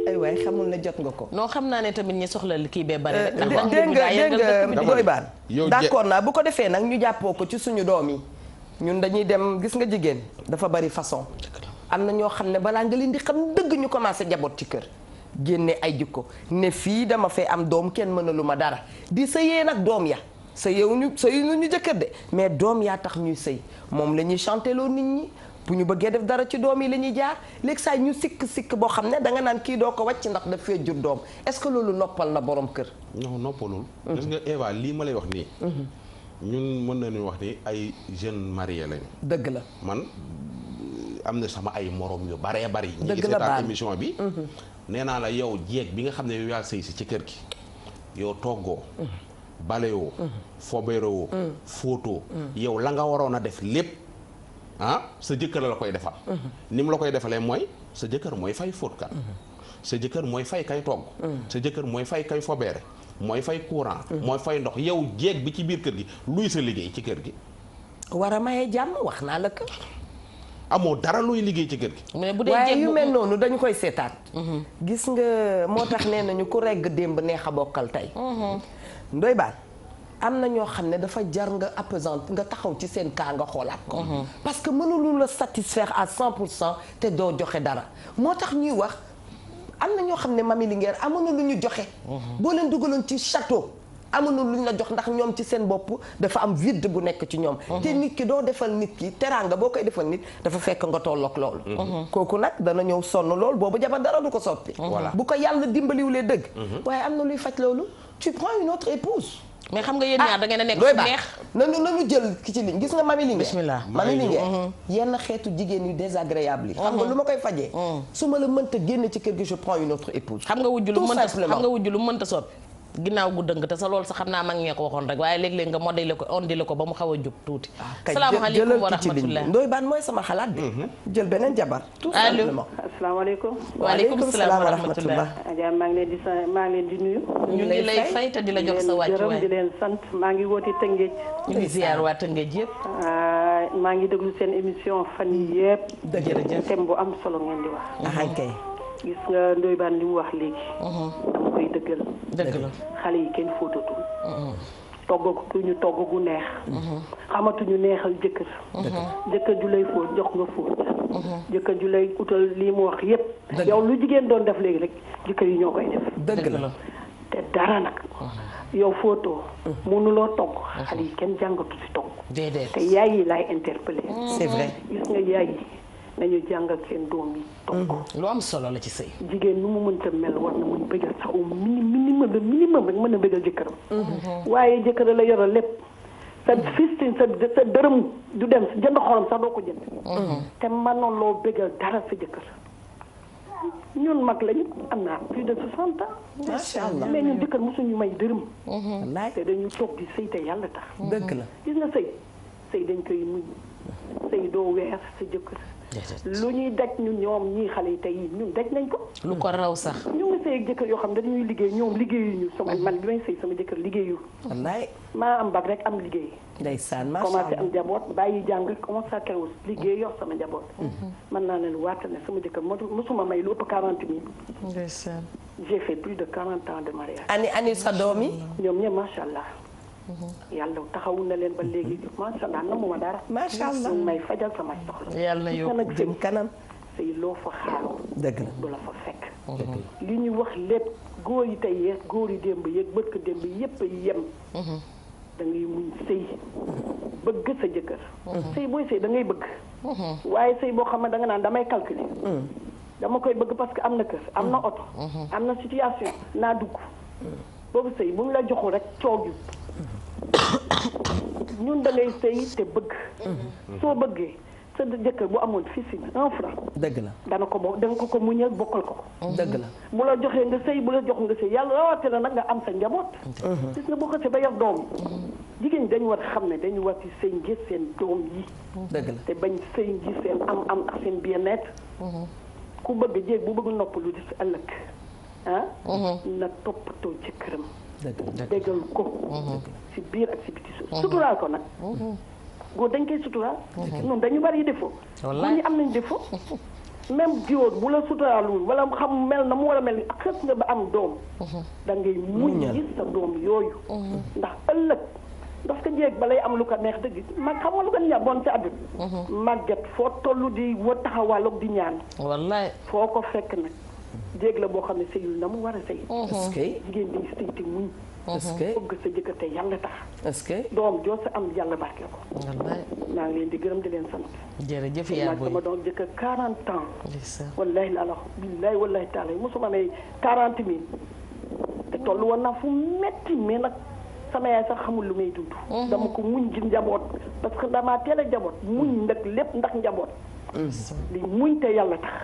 ay waay xamul ne jot nga ko. non xam naa ne tamit ñi soxla kii bee bari rek. dégg nga Ndoye Bane. d'accord naa bu ko defee nag ñu jàppoo ko ci suñu doom yi. ñun dañuy dem gis nga jigéen dafa bari façon. am na ñoo xam ne balaa nga leen di xam dëgg ñu commencé jaboot ci kër. génne ay jikko ne fii dama fee am doom kenn mënalu ma dara di sëyee nag doom ya sëyeewuñu ñu jëkkër de mais doom yaa tax ñuy sëy moom la ñuy chanteloo nit ñi bu ñu bëggee def dara ci doom yi la ñuy jaar léegi saa ñu sikk boo xam ne danga naan kii doo ko wàcc ndax daf fee jur doom est-ce que loolu noppal na borom kër. non noppalul. gis nga Eva lii ma lay wax nii. ñun mën nañu wax ni ay jeunes mariés lañu. dëgg la man am na sama ay morom yu baree bari. dëgg la ñi ngi seetaan émission bi. nee naa la yow jeeg bi nga xam ne yow yaa sëy si ci kër gi yow toggoo. balewoo. fobeeroo. fóotoo. yow la nga waroon a def lépp. sa jëkkër la koy defal. ni mu la koy defalee mooy sa jëkkër mooy fay fóotkat. sa jëkkër mooy fay kay togg. sa jëkkër mooy fay kay fobeere. mooy fay courant. mooy fay ndox yow jeeg bi ci biir kër gi luy sa liggéey ci kër gi. war a maye jàmm wax naa la ko. amoo dara luy liggéey ci kër gi. mais bu dee waaye yu mel noonu dañu koy seetaat. gis nga moo tax nee nañu ku regg démb neex a bokkal tey. ndoy baan am na ñoo xam ne dafa jar nga apaisante nga taxaw ci seen kaa nga xoolaat ko. parce que mënulu la satisfaire à 100% te doo joxe dara moo tax ñuy wax am na ñoo xam ne Mami Linguère amuñu lu ñu joxe. boo leen dugaloon ci château amuñu lu ñu la jox ndax ñoom ci seen bopp dafa am vide bu nekk ci ñoom. te nit ki doo defal nit ki teraanga boo koy defal nit dafa fekk nga tolloog loolu. kooku nag dana ñëw sonn lool boobu jabar dara du ko soppi. bu ko yàlla dimbaliwulee dëgg. waaye am na luy faj loolu tu prends une autre épouse. mais xam nga yéen ñaar da ngeen a nekk fu neex. nañu jël ki ci ligne gis nga Mami Linguère. bismillah Mami Linguère yenn xeetu jigéen yu désagréable yi. xam nga lu ma koy fajee. su ma la mënta génne ci kër gi je prends une autre épouse. xam nga wujju lu mënta soppi. ginnaaw gu dëng te sa loolu sax xam naa mag ñee ko waxoon rek waaye léeg-léeg nga modélé ko ondile ko ba mu xaw a jub tuuti. salaamaaleykum wa rahmatulah Ndoye Bane mooy sama xalaat bi. jël beneen jabar. tout simplement. asalaamaaleykum. waaleykum salaam wa rahmatulah. Adja maa ngi leen di nuyu. ñu ngi lay fay te di la jox sa wàccuwaay di leen sant maa ngi woote Tëngéej. ñu ngi ziar waa Tëngéej yëpp. maa ngi déglu seen émission fan yii yëpp. jërëjëf thème bu am solo ngeen di wax. kay. gis nga Ndoye Bane li mu wax léegi. dama koy dëggal. dëgg la xale yi kenn fóotatul. toggatuñu togg gu neex. xamatuñu neexal jëkkër. jëkkër ju lay fóot jox nga fóot. jëkkër ju lay utal lii mu wax yépp. yow lu jigéen doon def léegi rek jëkkër yi ñoo koy def. dëgg la te dara nag. yow fóotoo. mënuloo togg xale yi kenn jàngatu ci togg. déedéet te yaay yi laay interpellé. c'est vrai. gis nga yaay yi nañu jàngal seen doom yi togg. lu am solo la ci sëy. jigéen nu mu mënta mel war na mën bëggal sax au minimum rek mën a bëggal jëkkëram. waaye jëkkër la yoral lépp. sa fistin sa dërëm du dem jënd xorom sax doo ko jënd. te mënoon loo bëggal dara sa jëkkër. ñun mag lañu am naa plus de 60 ans. macha allah mais ñun jëkkër mosuñu may dërëm. wallaay te dañu toog di sëy te yàlla tax. dëgg la gis nga sëy dañ koy muñ sëy doo weer sa jëkkër. lu ñuy daj ñun ñoom ñii xale yi tey ñun daj nañ ko. lu ko raw sax. ñu ngi sëy ak jëkkër yoo xam ne dañuy liggéey ñoom liggéeyuñu sama man bi may sëy sama jëkkër liggéeyu. wallaay maa am bag rek am liggéey. ndeysaan macha commencé allah am njaboot bàyyi jàng commencé ak keroog liggéey yor sama njaboot. mën naa leen waata ne sama jëkkër mosuma may lu ëpp 40 000. ndeysaan. j'ai fait plus de 40 ans de mariage. ani sa doom yi. ñoom ñëpp macha allah. yàlla taxawu na leen ba léegi macha allah namuma dara. macha allah ñu may fajal sama soxla. yàlla na yokk jëm kanam. sëy loo fa xaaru. dëgg la du la fa fekk. li ñu wax lépp góor yi tey yeeg góor yi démb yeeg bëkk démb yépp a yem. da ngay muñ sëy bëgg sa jëkkër. sëy booy sëy da ngay bëgg. waaye sëy boo xam ne da nga naan damay calculer. dama koy bëgg parce que am na kër am na oto. am na situation naa dugg. boobu sëy bu ñu la joxul rek coow ju ñun da ngay sëy te bëgg. soo bëggee sa jëkkër bu amoon fii si 1 franc. dëgg la dana ko muñal bokkal ko. dëgg la bu la joxee nga sëy bu la jox nga sëy yàlla rawatina nag nga am sa njaboot. gis nga boo ko see ba yor doom yi jigéen ñi dañu war a xam ne dañu war ci sëy ngir seen doom yi. dëgg la te bañ sëy ngir seen am ak seen bien-être. ku bëgg jéeg bu bëgg noppalu di si ëllëg na toppatoo ci këram. déggal ko. si biir ak si biti suuf. suturaal ko nag. góor dañ koy suturaal. ñun dañu bari défaut. góor ñi am nañ défaut. même jiwoon bu la suturaalul wala xam mel na mu war a mel ni xës nga ba am doom. da ngay muñ gis sa doom yooyu. ndax ëllëg parce que jéeg balay am lu ko neex dëgg mag xam nga lu ko neex bon ci àdduna. màgget foo toll di wa taxawaloog di ñaan. wallaay foo ko fekk nag jéeg la boo xam ne sëyul na mu war a sëy. est-ce que jigéen di sëy te muñ. est-ce que bëgg sa jëkkër te yàlla tax. est-ce que doom joo sa am yàlla barkeel ko. wallaay maa ngi leen di gërëm di leen sant. jërëjëf yaa booy sama doom jëkkër 40 ans. ndeysaan wallahi la la billahi wallahi taala mosuma may 40 000 te tollu woon naa fu metti mais nag sama yaay sax xamul lu may dund. dama ko muñ ci njaboot parce que damaa teel a njaboot muñ nag lépp ndax njaboot. li muñ te yàlla tax.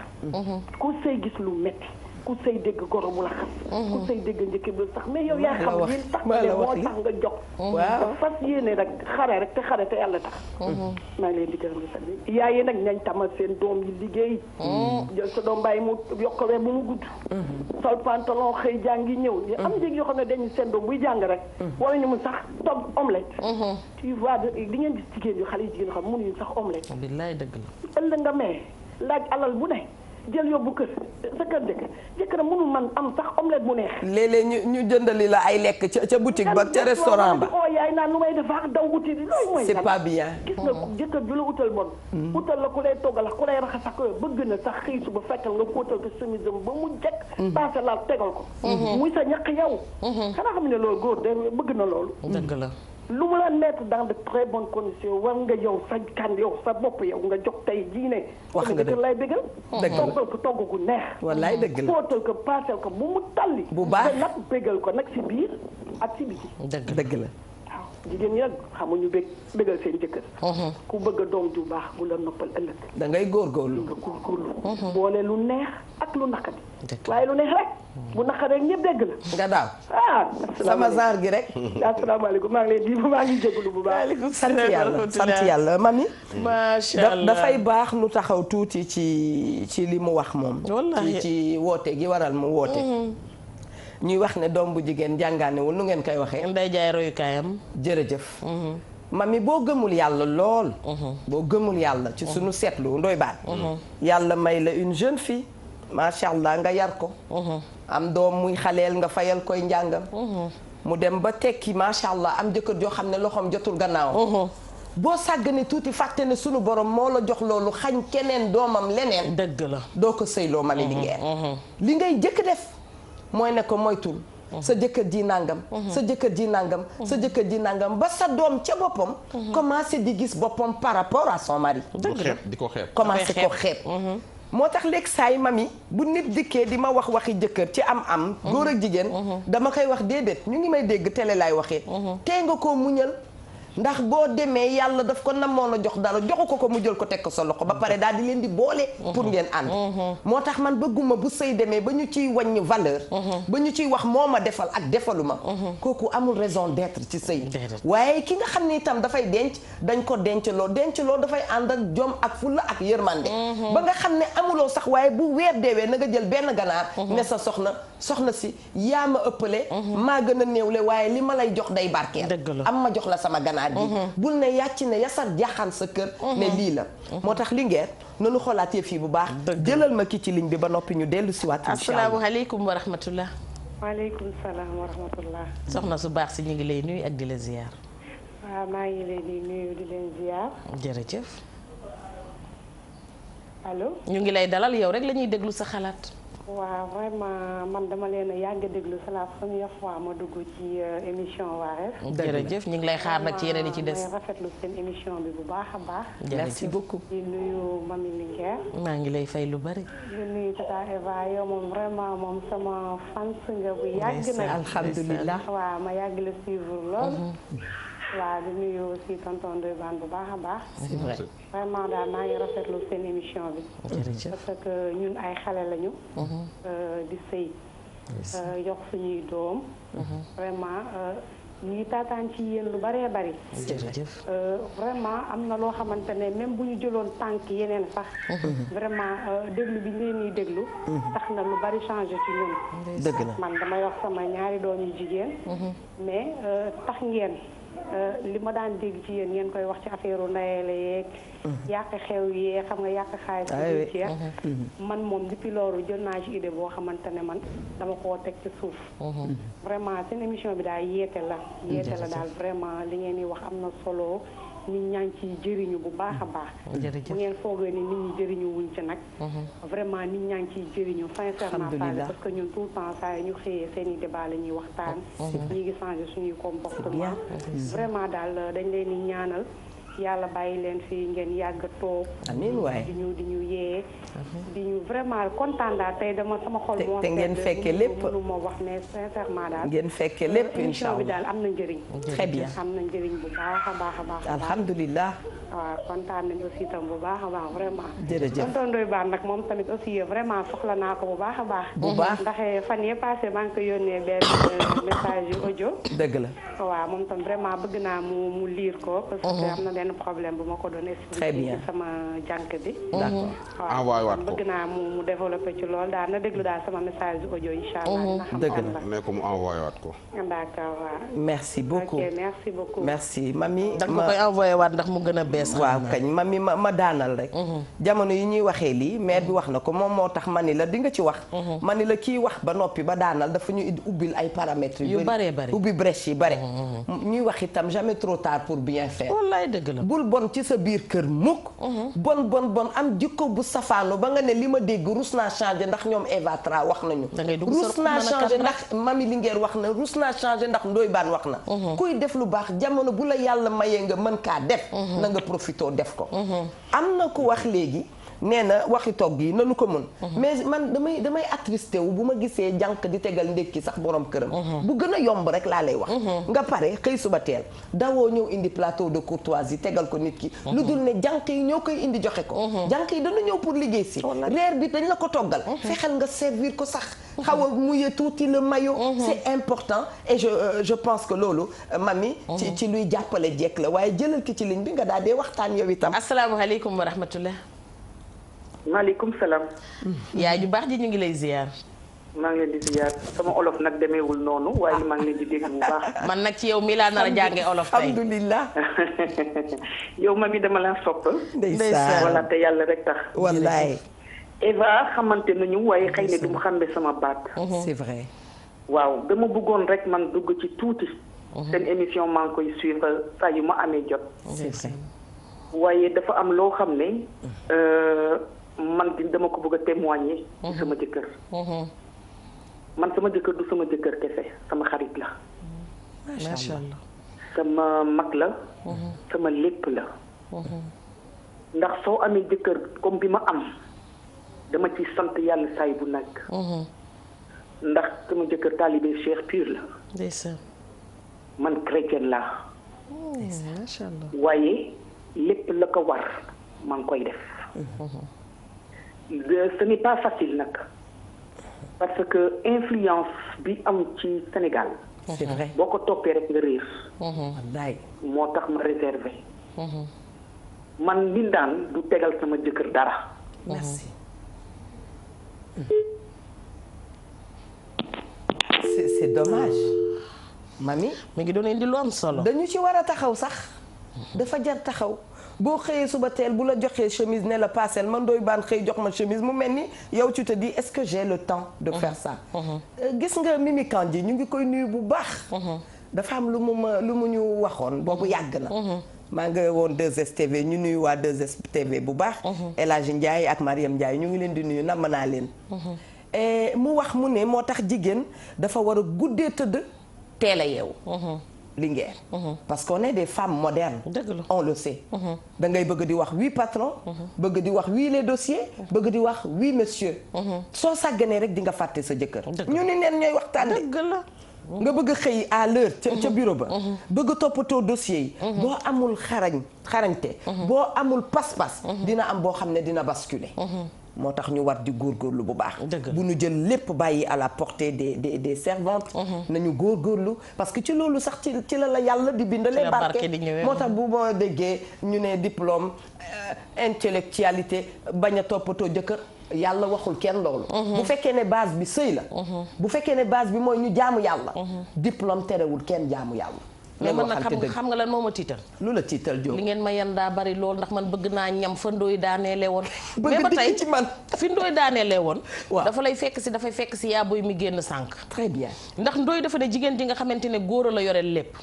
ku sëy gis lu metti ku sëy dégg goro bu la xam. ku sëy dégg njëkk bi sax mais yow yaa xam li tax ne moo tax nga jox. waaw fas yéene rek xare rek te xare te yàlla tax. maa ngi leen di gërëm di sant yaay yi nag ñañ tamal seen doom yi liggéey. jël sa doom bàyyi mu yokkawee bu mu gudd. sol pantalon xëy jàngi ñëw. am njëg yoo xam ne dañu seen doom buy jàng rek. wala ñu mun sax togg omelette. tu vois di ngeen gis jigéen yu xale yi jigéen xam mënuñu sax omelette. billaay dëgg la. ëllëg nga may laaj alal bu ne. jël yóbbu kër sa kër jëkkër mënul man am sax omelette bu neex. léeg-léeg ñu jëndali la ay lekk ca boutique ba ca restaurant ba. yaay naan lu may def ak daw wuti di loolu mooy. c'est pas bien. gis nga jëkkër ju la utal bon. utal la ku lay toggal ak ku lay raxas ak bëgg na sax xëy suba fekkal nga fóotal ko chemise ba mu jekk. passé la tegal ko. muy sa ñaq yow. xanaa xam ne loolu góor de bëgg na loolu. dëgg la. lu mu la mettre dans de très bonnes conditions war nga yow sa kan yow sa bopp yow nga jox tey jii ne. wax nga dëgg lay bégal. dëgg la toggal ko togg gu neex. wallaay dëgg la fóotal ko paasal ko bu mu talli. bu baax nag bégal ko nag si biir ak si biti. dëgg la. waaw jigéen ñi nag xamuñu bégal seen jëkkër. ku bëgg a doom ju baax bu la noppal ëllëg. da ngay góorgóorlu. nga góorgóorlu. boole lu neex ak lu naqadi. waaye lu neex rek. bu naqaree ñëpp dégg la. nga daaw. sama genre gi rek. asalaamaaleykum maa ngi leen di maa ngi jégalu bu baax. sant yàlla mami. macha allah dafay baax nu taxaw tuuti ci li mu wax moom. wallaahi ci woote gi waral mu woote. ñuy wax ne doom bu jigéen jàngaanewul nu ngeen koy waxee. nday jaay royukaayam. jërëjëf. mami boo gëmul yàlla lool. boo gëmul yàlla ci sunu seetlu ndoy baat. yàlla may la une jeune fille. macha allah nga yar ko. am doom muy xaleel nga fayal koy njàngam. mu dem ba tekki macha allah am jëkkër joo xam ne loxoom jotul gannaaw. boo sàggane tuuti fàtte ne sunu borom moo la jox loolu xañ keneen doomam leneen. dëgg la doo ko sëyloo mami Linguère. li ngay jëkk def mooy ne ko moytul. sa jëkkër ji nangam. sa jëkkër ji nangam. sa jëkkër ji nangam ba sa doom ca boppam. commencé di gis boppam par rapport à son mari. di ko xeeb commencé ko xeeb. moo tax léegi saa yi mami bu nit dikkee di ma wax waxi jëkkër ci am góor ak jigéen dama koy wax déedéet ñu ngi may dégg télé laay waxee tee nga koo muñal ndax boo demee yàlla daf ko namoon a jox dara joxu ko mu jël ko teg ko sa loxo ba pare daal di leen di boole pour ngeen ànd moo tax man bëgguma bu sëy demee ba ñu ciy wàññi valeur ba ñu ciy wax moo ma defal ak defaluma kooku amul raison d'être ci sëy waaye ki nga xam ne itam dafay denc dañ ko denc loo dafay ànd ak jom ak fulla ak yërmande ba nga xam ne amuloo sax waaye bu weer deewee na nga jël benn ganaar ne sa soxna si yaa ma ëppale maa gën a néewle waaye li ma lay jox day barkeel am ma jox la sama ganaar bul ne yàcc ne yasar jaaxaan sa kër ne lii la moo tax Linguère nanu xoolaat yëf yi bu baax jëlal ma ki ci ligne bi ba noppi ñu dellu si waat asalaamaaleykum wa rahmatullah waaleykum salaam wa rahmatullah soxna su baax si ñu ngi lay nuyu ak di la ziyaar waaw maa ngi leen di nuyu di leen ziyaar jërëjëf allo ñu ngi lay dalal yow rek la ñuy déglu sa xalaat waaw vraiment man dama leen a yàgg a déglu c'est la première fois ma dugg ci émission Wareef. jërëjëf ñu ngi lay xaar nag ci yeneen yi ci des. may rafetlu seen émission bi bu baax a baax. merci beaucoup. di nuyu Mami Linguère. maa ngi lay fay lu bari. di nuyu Tata Eva yow moom vraiment moom sama fans nga bu yàgg nag. alhamdulilah waaw ma yàgg la suivre lool. waaw di nuyu aussi tonton Ndoye Bane bu baax a baax. c'est vrai vraiment daal maa ngi rafetlu seen émission bi. jërëjëf parce que ñun ay xale lañu. di sëy. yox suñuy doom. vraiment ñuy taataan ci yéen lu baree bari. jërëjëf vraiment am na loo xamante ne même bu ñu jëloon tànk yeneen sax. vraiment déglu bi ñu leen di déglu. tax na lu bari changé ci ñun. dëgg la man damay wax sama ñaari doom yu jigéen. mais tax ngeen. li ma daan dégg ci yéen ngeen koy wax ci affaire u ndayele yeeg yàq xew yee xam nga yàq xaalis ci man moom depuis loolu jël naa ci idée boo xamante ne man dama koo teg ci suuf vraiment seen émission bi daal yeete la daal vraiment li ngeen di wax am na solo nit ñaa ngi ciy jëriñu bu baax a baax. bu ngeen foogee ni nit ñi jëriñu wuñ ci nag. vraiment nit ñaa ngi ciy jëriñu sincèrement parce que ñun tout le temps saa yi ñu xëyee seen i débat la ñuy waxtaan. ñi ngi changé suñuy comportement. vraiment daal dañ leen di ñaanal. yàlla bàyyi leen fii ngeen yàgg toog. amiin waay di ñu yee. di ñu vraiment kontaan daal tey dama sama xol. te ngeen fekke lépp mënu ma wax mais sincèrement daal. ngeen fekke lépp incha allah bi daal am na njëriñ. très bien am na njëriñ bu baax a baax a baax. alhamdulilah. waaw kontaan nañu aussi tam bu baax a baax vraiment. jërëjëf tonton Ndoye Bane nag moom tamit aussi vraiment soxla naa ko bu baax a baax. bu baax ndax fan yee passé maa ngi ko yónnee benn message yu audio. dëgg la. waaw moom tam vraiment bëgg naa mu lire ko. parce que am na benn problème bu ma ko doon expliqué ci sama jànk bi. d'accord envoyé waat ko bëgg naa mu développé ci loolu daal na déglu daal sama message yu audio incha allah. dëgg la ne ko mu envoyé waat ko. d'accord waaw. merci beaucoup ok merci beaucoup. merci mami. da nga koy envoyé waat ndax mu gën a bees. waaw kañ mami ma daanal rek. jamono yi ñuy waxee lii maire bi wax na ko moom moo tax ma ni la di nga ci wax. ma ni la kii wax ba noppi ba daanal dafa ñu ubbil ay paramètres yu bari ubbi brèche yi bare. ñuy wax itam jamais trop tard pour bien faire. wallaay dëgg la bul bon ci sa biir kër mukk. bon am jikko bu safaano ba nga ne li ma dégg rus naa changé ndax ñoom Eva Tra wax nañu. rus naa changé ndax mami Linguère wax na rus naa changé ndax Ndoye Bane wax na. kuy def lu baax jamono bu la yàlla mayee nga mën kaa def. na nga profitoo def ko. am na ku wax léegi. nee na waxi togg yi nanu ko mën. mais man damay attristé wu bu ma gisee jànq di tegal ndékki sax borom këram. bu gën a yomb rek laa lay wax. nga pare xëy suba teel dawoo ñëw indi plateau de courtoisie tegal ko nit ki. lu dul ne jànq yi ñoo koy indi joxe ko. jànq yi dana ñëw pour liggéey si. reer bi dañ la ko toggal. fexeel nga servir ko sax. xaw a mouiller tuuti le maillot. c'est important et je pense que loolu mami. ci luy jàppale jekk la waaye jëlal ki ci ligne bi nga daal dee waxtaan yow itam. asalaamaaleykum wa rahmatullah. maaleykum salaam. yaay ju baax ji ñu ngi lay ziar. maa ngi leen di ziar sama olof nag demeewul noonu waaye maa ngi leen di dégg bu baax. man nag ci yow mi laa nar a jànge olof tey. alhamdulilah. yow mami dama laa sopp. ndeysaan wala te yàlla rek tax. wallaay. Eva xamante nañu waaye xëy na du mu xambe sama baat. c'est vrai. waaw dama bëggoon rek man dugg ci tuuti. seen émission maa ngi koy suivre saa yu ma amee jot. c'est vrai. waaye dafa am loo xam ne. man dama ko bëgg a témoigner. ci sama jëkkër. man sama jëkkër du sama jëkkër kese sama xarit la. macha allah. sama mag la. sama lépp la. ndax soo amee jëkkër comme bi ma am dama ci sant yàlla saay bu nag. ndax sama jëkkër taalibe Cheikh pur la. ndeysaan. man chrétien laa. macha allah. waaye lépp la ko war maa ngi koy def. ce n'est pas facile nag parce que influence bi am ci Sénégal. c'est vrai. boo ko toppee rek nga réer. wallaay. moo tax ma réservé. man mbindaan du tegal sama jëkkër dara. merci. c'est dommage. mami. mi ngi doon indi lu am solo. dañu ci war a taxaw sax. dafa jar taxaw. boo xëyee suba teel bu la joxee chemise ne la paaseel man Ndoye Bane xëy jox ma chemise mu mel ni yow tu te dis est-ce que j'ai le temps de faire ça. gis nga Mimi Kandji ñu ngi koy nuyu bu baax. dafa am lu mu ñu waxoon boobu yàgg na. maa nga woon 2STV ñu nuyu waa 2STV bu baax. El Hadji Ndiaye ak Mariam Ndiaye ñu ngi leen di nuyu namm naa leen. mu wax mu ne moo tax jigéen dafa war a guddee tëdd teel a yeewu. Linguère. parce qu'on est des femmes modernes. on le sait. da ngay bëgg di wax oui patron. bëgg di wax oui les dossiers. bëgg di wax oui monsieur. soo sàgganee rek di nga fàtte sa jëkkër. ñu ni neen ñooy waxtaan de. nga bëgg a xëy à l'heure ca bureau ba. bëgg a toppatoo dossiers yi. boo amul xarañte. boo amul pas-pas. dina am boo xam ne dina basculer. moo tax ñu war di góorgóorlu bu baax. bu ñu jël lépp bàyyi à la portée des servantes. nañu góorgóorlu parce que ci loolu sax ci la yàlla di bindalee barke. moo tax bu ma déggee ñu ne diplôme intellectualité bañ a toppatoo jëkkër yàlla waxul kenn loolu. bu fekkee ne base bi sëy la. bu fekkee ne base bi mooy ñu jaamu yàlla. diplôme terewul kenn jaamu yàlla. mais man nag xam nga lan moo ma tiital. lu la tiital Diop. li ngeen ma yan daa bari lool ndax man bëgg naa ñam fa Ndoye daaneele woon. bëgg ba tey ci man fi Ndoye daaneele woon. waaw dafay fekk si yaa boy mi génn sànq. très bien. ndax Ndoye dafa ne jigéen ji nga xamante ne góor la yore lépp.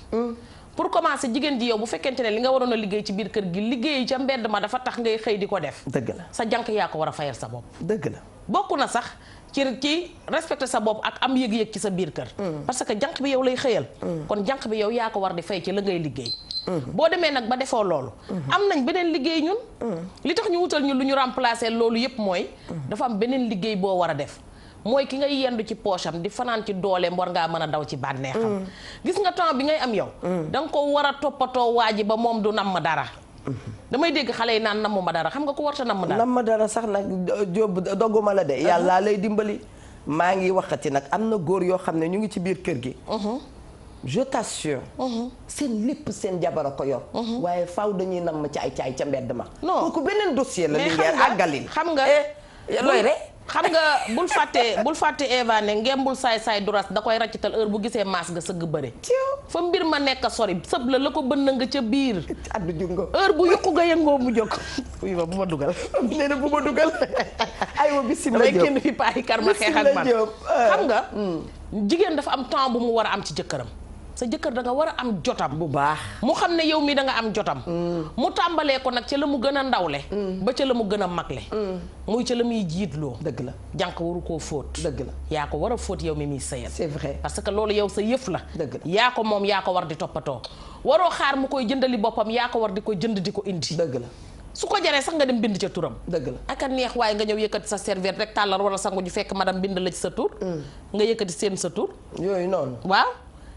pour commencer jigéen ji yow bu fekkente ne li nga waroon a liggéey ci biir kër gi liggéey ca mbedd ma dafa tax ngay xëy di ko def. dëgg la sa jànk yaa ko war a fayal sa bopp. dëgg la bokk na sax ci respecter sa bopp ak am yëg-yëg ci sa biir kër. parce que jànk bi yow lay xëyal. kon jànk bi yow yaa ko war di fay ci la ngay liggéey. boo demee nag ba defoo loolu. am nañ beneen liggéey ñun. li tax ñu wutal ñu lu ñu remplacer loolu yépp mooy. dafa am beneen liggéey boo war a def. mooy ki ngay yendu ci poche am di fanaan ci dooleem war ngaa mën a daw ci bànneexam. gis nga temps bi ngay am yow. da nga ko war a toppatoo waa ji ba moom du namm dara. damay dégg xale yi naan namm ma dara xam nga ko warta namm dara. namm dara sax nag Jóob dogguma la de. yàlla lay dimbali. maa ngi waxati nag am na góor yoo xam ne ñu ngi ci biir kër gi. je t'assure. seen lépp seen jabar a ko yor. waaye faaw dañuy namm ci ay caay ca mbedd ma. non kooku beneen dossier la. li ngeen àggalil xam nga looy rek. xam nga bul fàtte Eva ne ngembul saay duras da koy raccital heure bu gisee maas nga sëgg bëre. fa mbir ma nekk sori sëb la ko bënn nga ca biir. addu jungo heure bu yokku nga yëngoo mu jóg. oui ba bu ma dugal. nee na bu ma dugal. aywa bisimilah Diop kenn fi payi kar ma xeex ak man xam nga. jigéen dafa am temps bu mu war a am ci jëkkëram. sa jëkkër da nga war a am jotam bu baax mu xam ne yow mi da nga am jotam. mu tàmbalee ko nag ca la mu gën a ndawle. ba ca la mu gën a magle. muy ca la muy jiitloo. dëgg la jànq waru koo fóot. dëgg la yaa ko war a fóot yow mi muy sëyal. c'est vrai parce que loolu yow sa yëf la. dëgg la yaa ko moom yaa ko war di toppatoo. waroo xaar mu koy jëndali boppam yaa ko war di ko jënd di ko indi. dëgg la su ko jaree sax nga dem bind ca turam. dëgg la ak a neex waaye nga ñëw yëkkati sa serviette rek tàllar wala sangu ju fekk madame bind la ci sa tur. nga yëkkati seen sa tur. yooyu noonu waaw.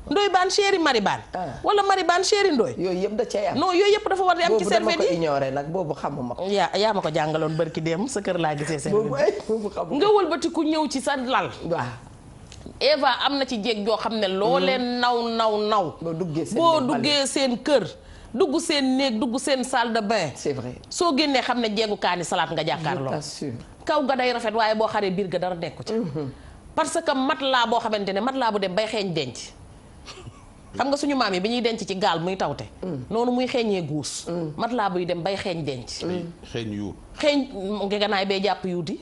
Ndoye Bane chéri Marie Bane. wala Marie Bane chéri Ndoye. yooyu yëpp da cay am. non yooyu yëpp dafa war di am ci serviette yi boobu dama ko ignoré nag boobu xamuma ko. yaa ma ko jàngaloon barki dem sa kër laa gisee serviette. boobu xamuma nga wëlbati ku ñëw ci sa lal. waaw. Eva am na ci jéeg joo xam ne loo leen naw. boo duggee seen kër. dugg seen néeg dugg seen salle de bain. c'est vrai soo génnee xam ne jéegu kaani salaat nga jàkkaarloo. kaw ga day rafet waaye boo xaree biir ga dara nekku ci. parce que matelas boo xamante ne matelas bu dem bay xeeñ denc. xam nga suñu maam yi bi ñuy denc ci gaal muy tawte. noonu muy xeeñee guus. matelas buy dem bay xeeñ denc. xeeñ yuut. xeeñ ngeganaay bay jàpp yuuti.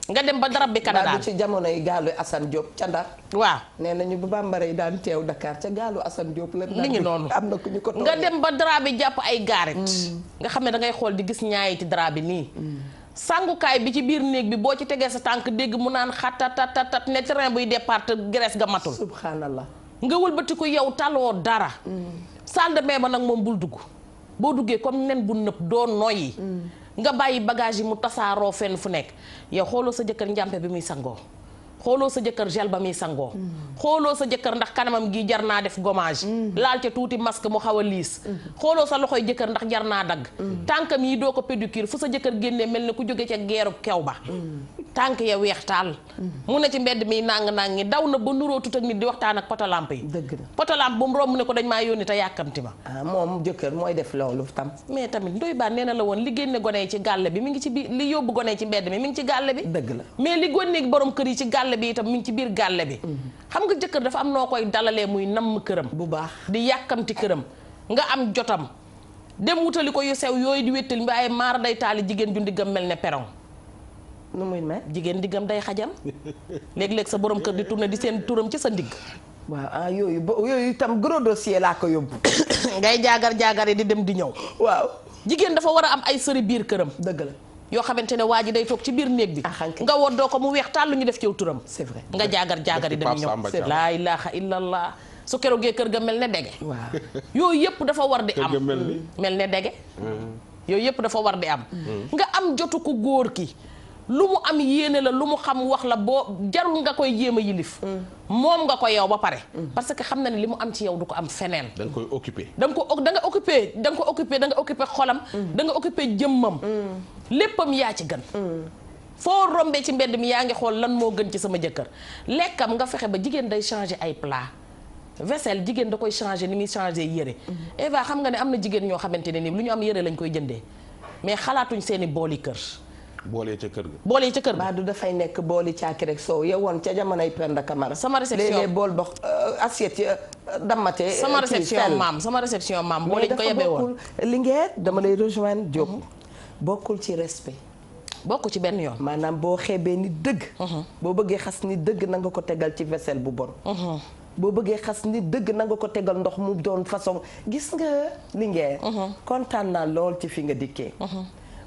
nga dem ba darab bi Canada ci jamono yi gaalu Assane Diop ca Ndar. waaw nee nañu bu bambara yi daan teew Dakar ca gaalu Assane Diop la. mi ngi noonu am na ku ñu ko nga dem ba drap bi jàpp ay gaarit. nga xam ne da ngay xool di gis ñaayiti drap bi nii. sangukaay bi ci biir néeg bi boo ci tegee sa tànk dégg mu naan xatatatatat ne train buy départ graisse ga matul. subhanallah. nga wëlbatiku yow taloo dara. salle de bain ba nag moom bul dugg. boo duggee comme nen bu nëb doo noyyi. nga bàyyi bagage yi mu tasaaroo fenn fu nekk yow xooloo sa jëkkër njàmpe bi muy sangoo. xooloo sa jëkkër gel ba muy sangoo. xooloo sa jëkkër ndax kanamam gi jar naa def gommage. laal ca tuuti masque mu xaw a liis. xooloo sa loxoy jëkkër ndax jar naa dagg. tànkam yi doo ko pédicure fu sa jëkkër génnee mel ni ku jóge ca geeru kew ba. tànk ya weex taal. mu ne ci mbedd mi nàng ngi daw na ba nuroo tut ak nit di waxtaan ak potolamp yi. dëgg la potolamp bu mu romb ne ko dañ maa yónni te yàkkamti ma. moom jëkkër mooy def loolu tam. mais tamit Ndoye Bane nee na la woon li génne gone yi ci gàlle bi mi ngi ci biir li yóbbu gone yi ci mbedd mi mi ngi ci gàlle bi. dëgg la mais li génne borom kër yi ci gàlle bi itam mi ngi ci biir gàlle bi. xam nga jëkkër dafa am noo koy dalalee muy namm këram. bu baax di yàkkamti këram. nga am jotam dem wutali ko yu sew yooyu di wéttali waaye maara day taali jigéen ju ndiggam mel ne perong. nu muy mel jigéen ndiggam day xajam léeg-léeg sa borom kër di tourné di seen turam ci sa ndigg. waaw yooyu itam gros dossier laa ko yóbbu. ngay jaagar yi di dem di ñëw. waaw jigéen dafa war a am ay sëri biir këram. dëgg la yoo xamante ne waa ji day toog ci biir néeg bi. nga woddoo ko mu weex tàll ñu def ci turam. c'est vrai nga jaagar yi dem ñëw. laa ilaaha illallah su keroogee kër ga mel ne dege. waaw yooyu yëpp dafa war di am mel ne dege. yooyu yëpp dafa war di am. nga am jotu ku góor ki. lu mu am yéene la lu mu xam wax la boo jarul nga koy jéem a yilif. moom nga ko yow ba pare. parce que xam na ne li mu am ci yow du ko am feneen. da nga koy occupé. da nga ko occupé xolam. da nga occupé jëmmam. léppam yaa ci gën. foo rombee ci mbedd mi yaa ngi xool lan moo gën ci sama jëkkër lekkam nga fexe ba jigéen day changer ay plat. vaisselle jigéen da koy changer ni muy changer yére. Eva xam nga ne am na jigéen ñoo xamante ne ni lu ñu am yére lañ koy jëndee mais xalaatuñ seeni booli kër. boolee ca kër ga. boolee ca kër ga. baa du dafay nekk booli caaki rek soow yow woon ca jamonoy Penda Camara. sama réception léeg-léeg bool ba assiette yi dammate. sama réception maam boole ñu ko yebee woon. li ngeen dama lay rejoindre Diop. bokkul ci respect. bokku ci benn yoon. maanaam boo xeebee ni dëgg. boo bëggee xas ni dëgg na nga ko tegal ci vaisselle bu bon. boo bëggee xas nit dëgg na nga ko tegal ndox mu doon façon gis nga Linguère. kontaan naa lool ci fi nga dikkee.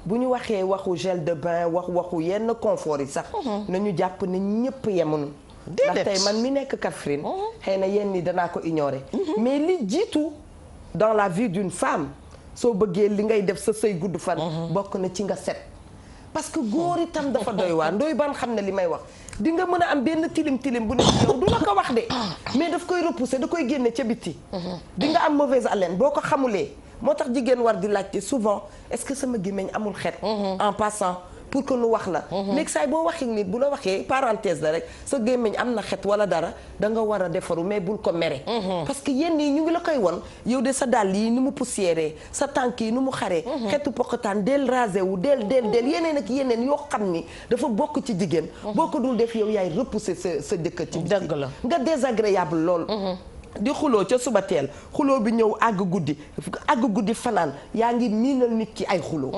bu ñu waxee waxu gel de bain waxu yenn confort yi sax. nañu jàpp ne ñëpp yemuñu. ndax tey man mi nekk Kaffrine. xëy na yenn ni danaa ko ignorer. mais li jiitu dans la vie d'une femme soo bëggee li ngay def sa sëy gudd fan. bokk na ci nga set. parce que góor itam dafa doy waar ndoy ban xam ne li may wax di nga mën a am benn tilim bu ne yow du la ko wax de mais daf koy repousser da koy génne ca biti. di nga am mauvaise haleine boo ko xamulee. moo tax jigéen war di laajte souvent est-ce que sama gémmiñ amul xet. en passant pour que nu wax la. léegi saay boo waxee nit bu la waxee parenthèse la rek sa gémmiñ am na xet wala dara da nga war a defaru mais bul ko mere. parce que yenn yi ñu ngi la koy won yow de sa dàll yi ni mu poussiéré sa tànk yi ni mu xaree. xetu poqataan del rasé wu del yeneen ak yeneen yoo xam ni dafa bokk ci jigéen. boo ko dul def yow yaay repousser sa jëkkër ci. dëgg la nga désagréable lool. di xuloo ca suba teel xuloo bi ñëw àgg guddi fanaan yaa ngi miinal nit ki ay xuloo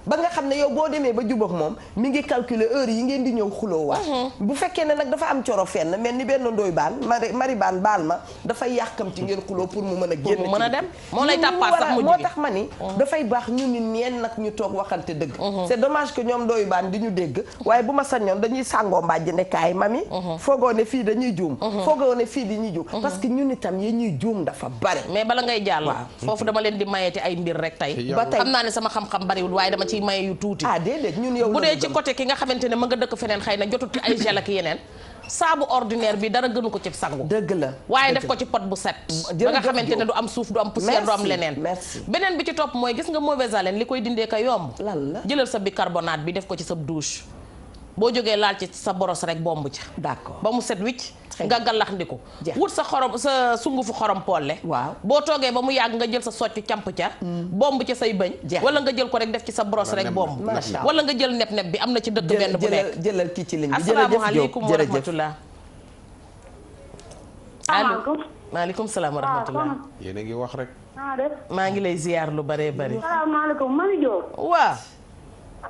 ba nga xam ne yow boo demee ba jubóog moom mi ngi calculer heure yi ngeen di ñëw xuloo waa bu fekkee ne nag dafa am coro fenn mel ni benn ndoy baan mari baan baal ma dafay yàkkamti ngeen xuloo pour mu mën a génn mën a dem moo lay tàppaat sax moo tax ma ni dafay baax ñu ni neen nag ñu toog waxante dëgg c'est dommage que ñoom ndoy baan di ñu dégg waaye bu ma sañoon dañuy sàngoo mbàjj nekkaay mami foogoo ne fii dañuy juum foogoo ne fii dañuy juum parce que ñun tam yi ñuy juum dafa bari mais bala ngay jàll foofu dama leen di mayeti ay mbir rek tey ba tey xam naa ne sama xam-xam bariwul waaye dama ciy maye yu tuuti déedéet ñun yow bu dee ci côté ki nga xamante ne ma nga dëkk feneen xëy na jotut ay gel ak yeneen saabu ordinaire bi dara gënu ko ci sangu dëgg la waaye def ko ci pot bu set ba nga xamante ne du am suuf du am poussière du am leneen beneen bi ci topp mooy gis nga mauvaise haleine li koy dindee ka yomb lan la jëlal sa bicarbonate bi def ko ci sa douche boo jógee laal ci sa boros rek bomb ca d'accord ba mu set wicc nga gallax ndiku wut sa xorom sa sungufu xorom polle waaw boo toogee ba mu yàgg nga jël sa soccu camp ca bomb ca say bëñ wala nga jël ko rek def ci sa boros rek bomb wala nga jël nep bi am na ci dëkk benn bu nekk jëlal kii ci ligne bi asalaamaaleykum wa rahmatullah allo maaleykum salaam wa rahmatullah yéen a ngi wax rek maa ngi lay ziyaar lu bare bari salaamaaleykum Mami Diop waa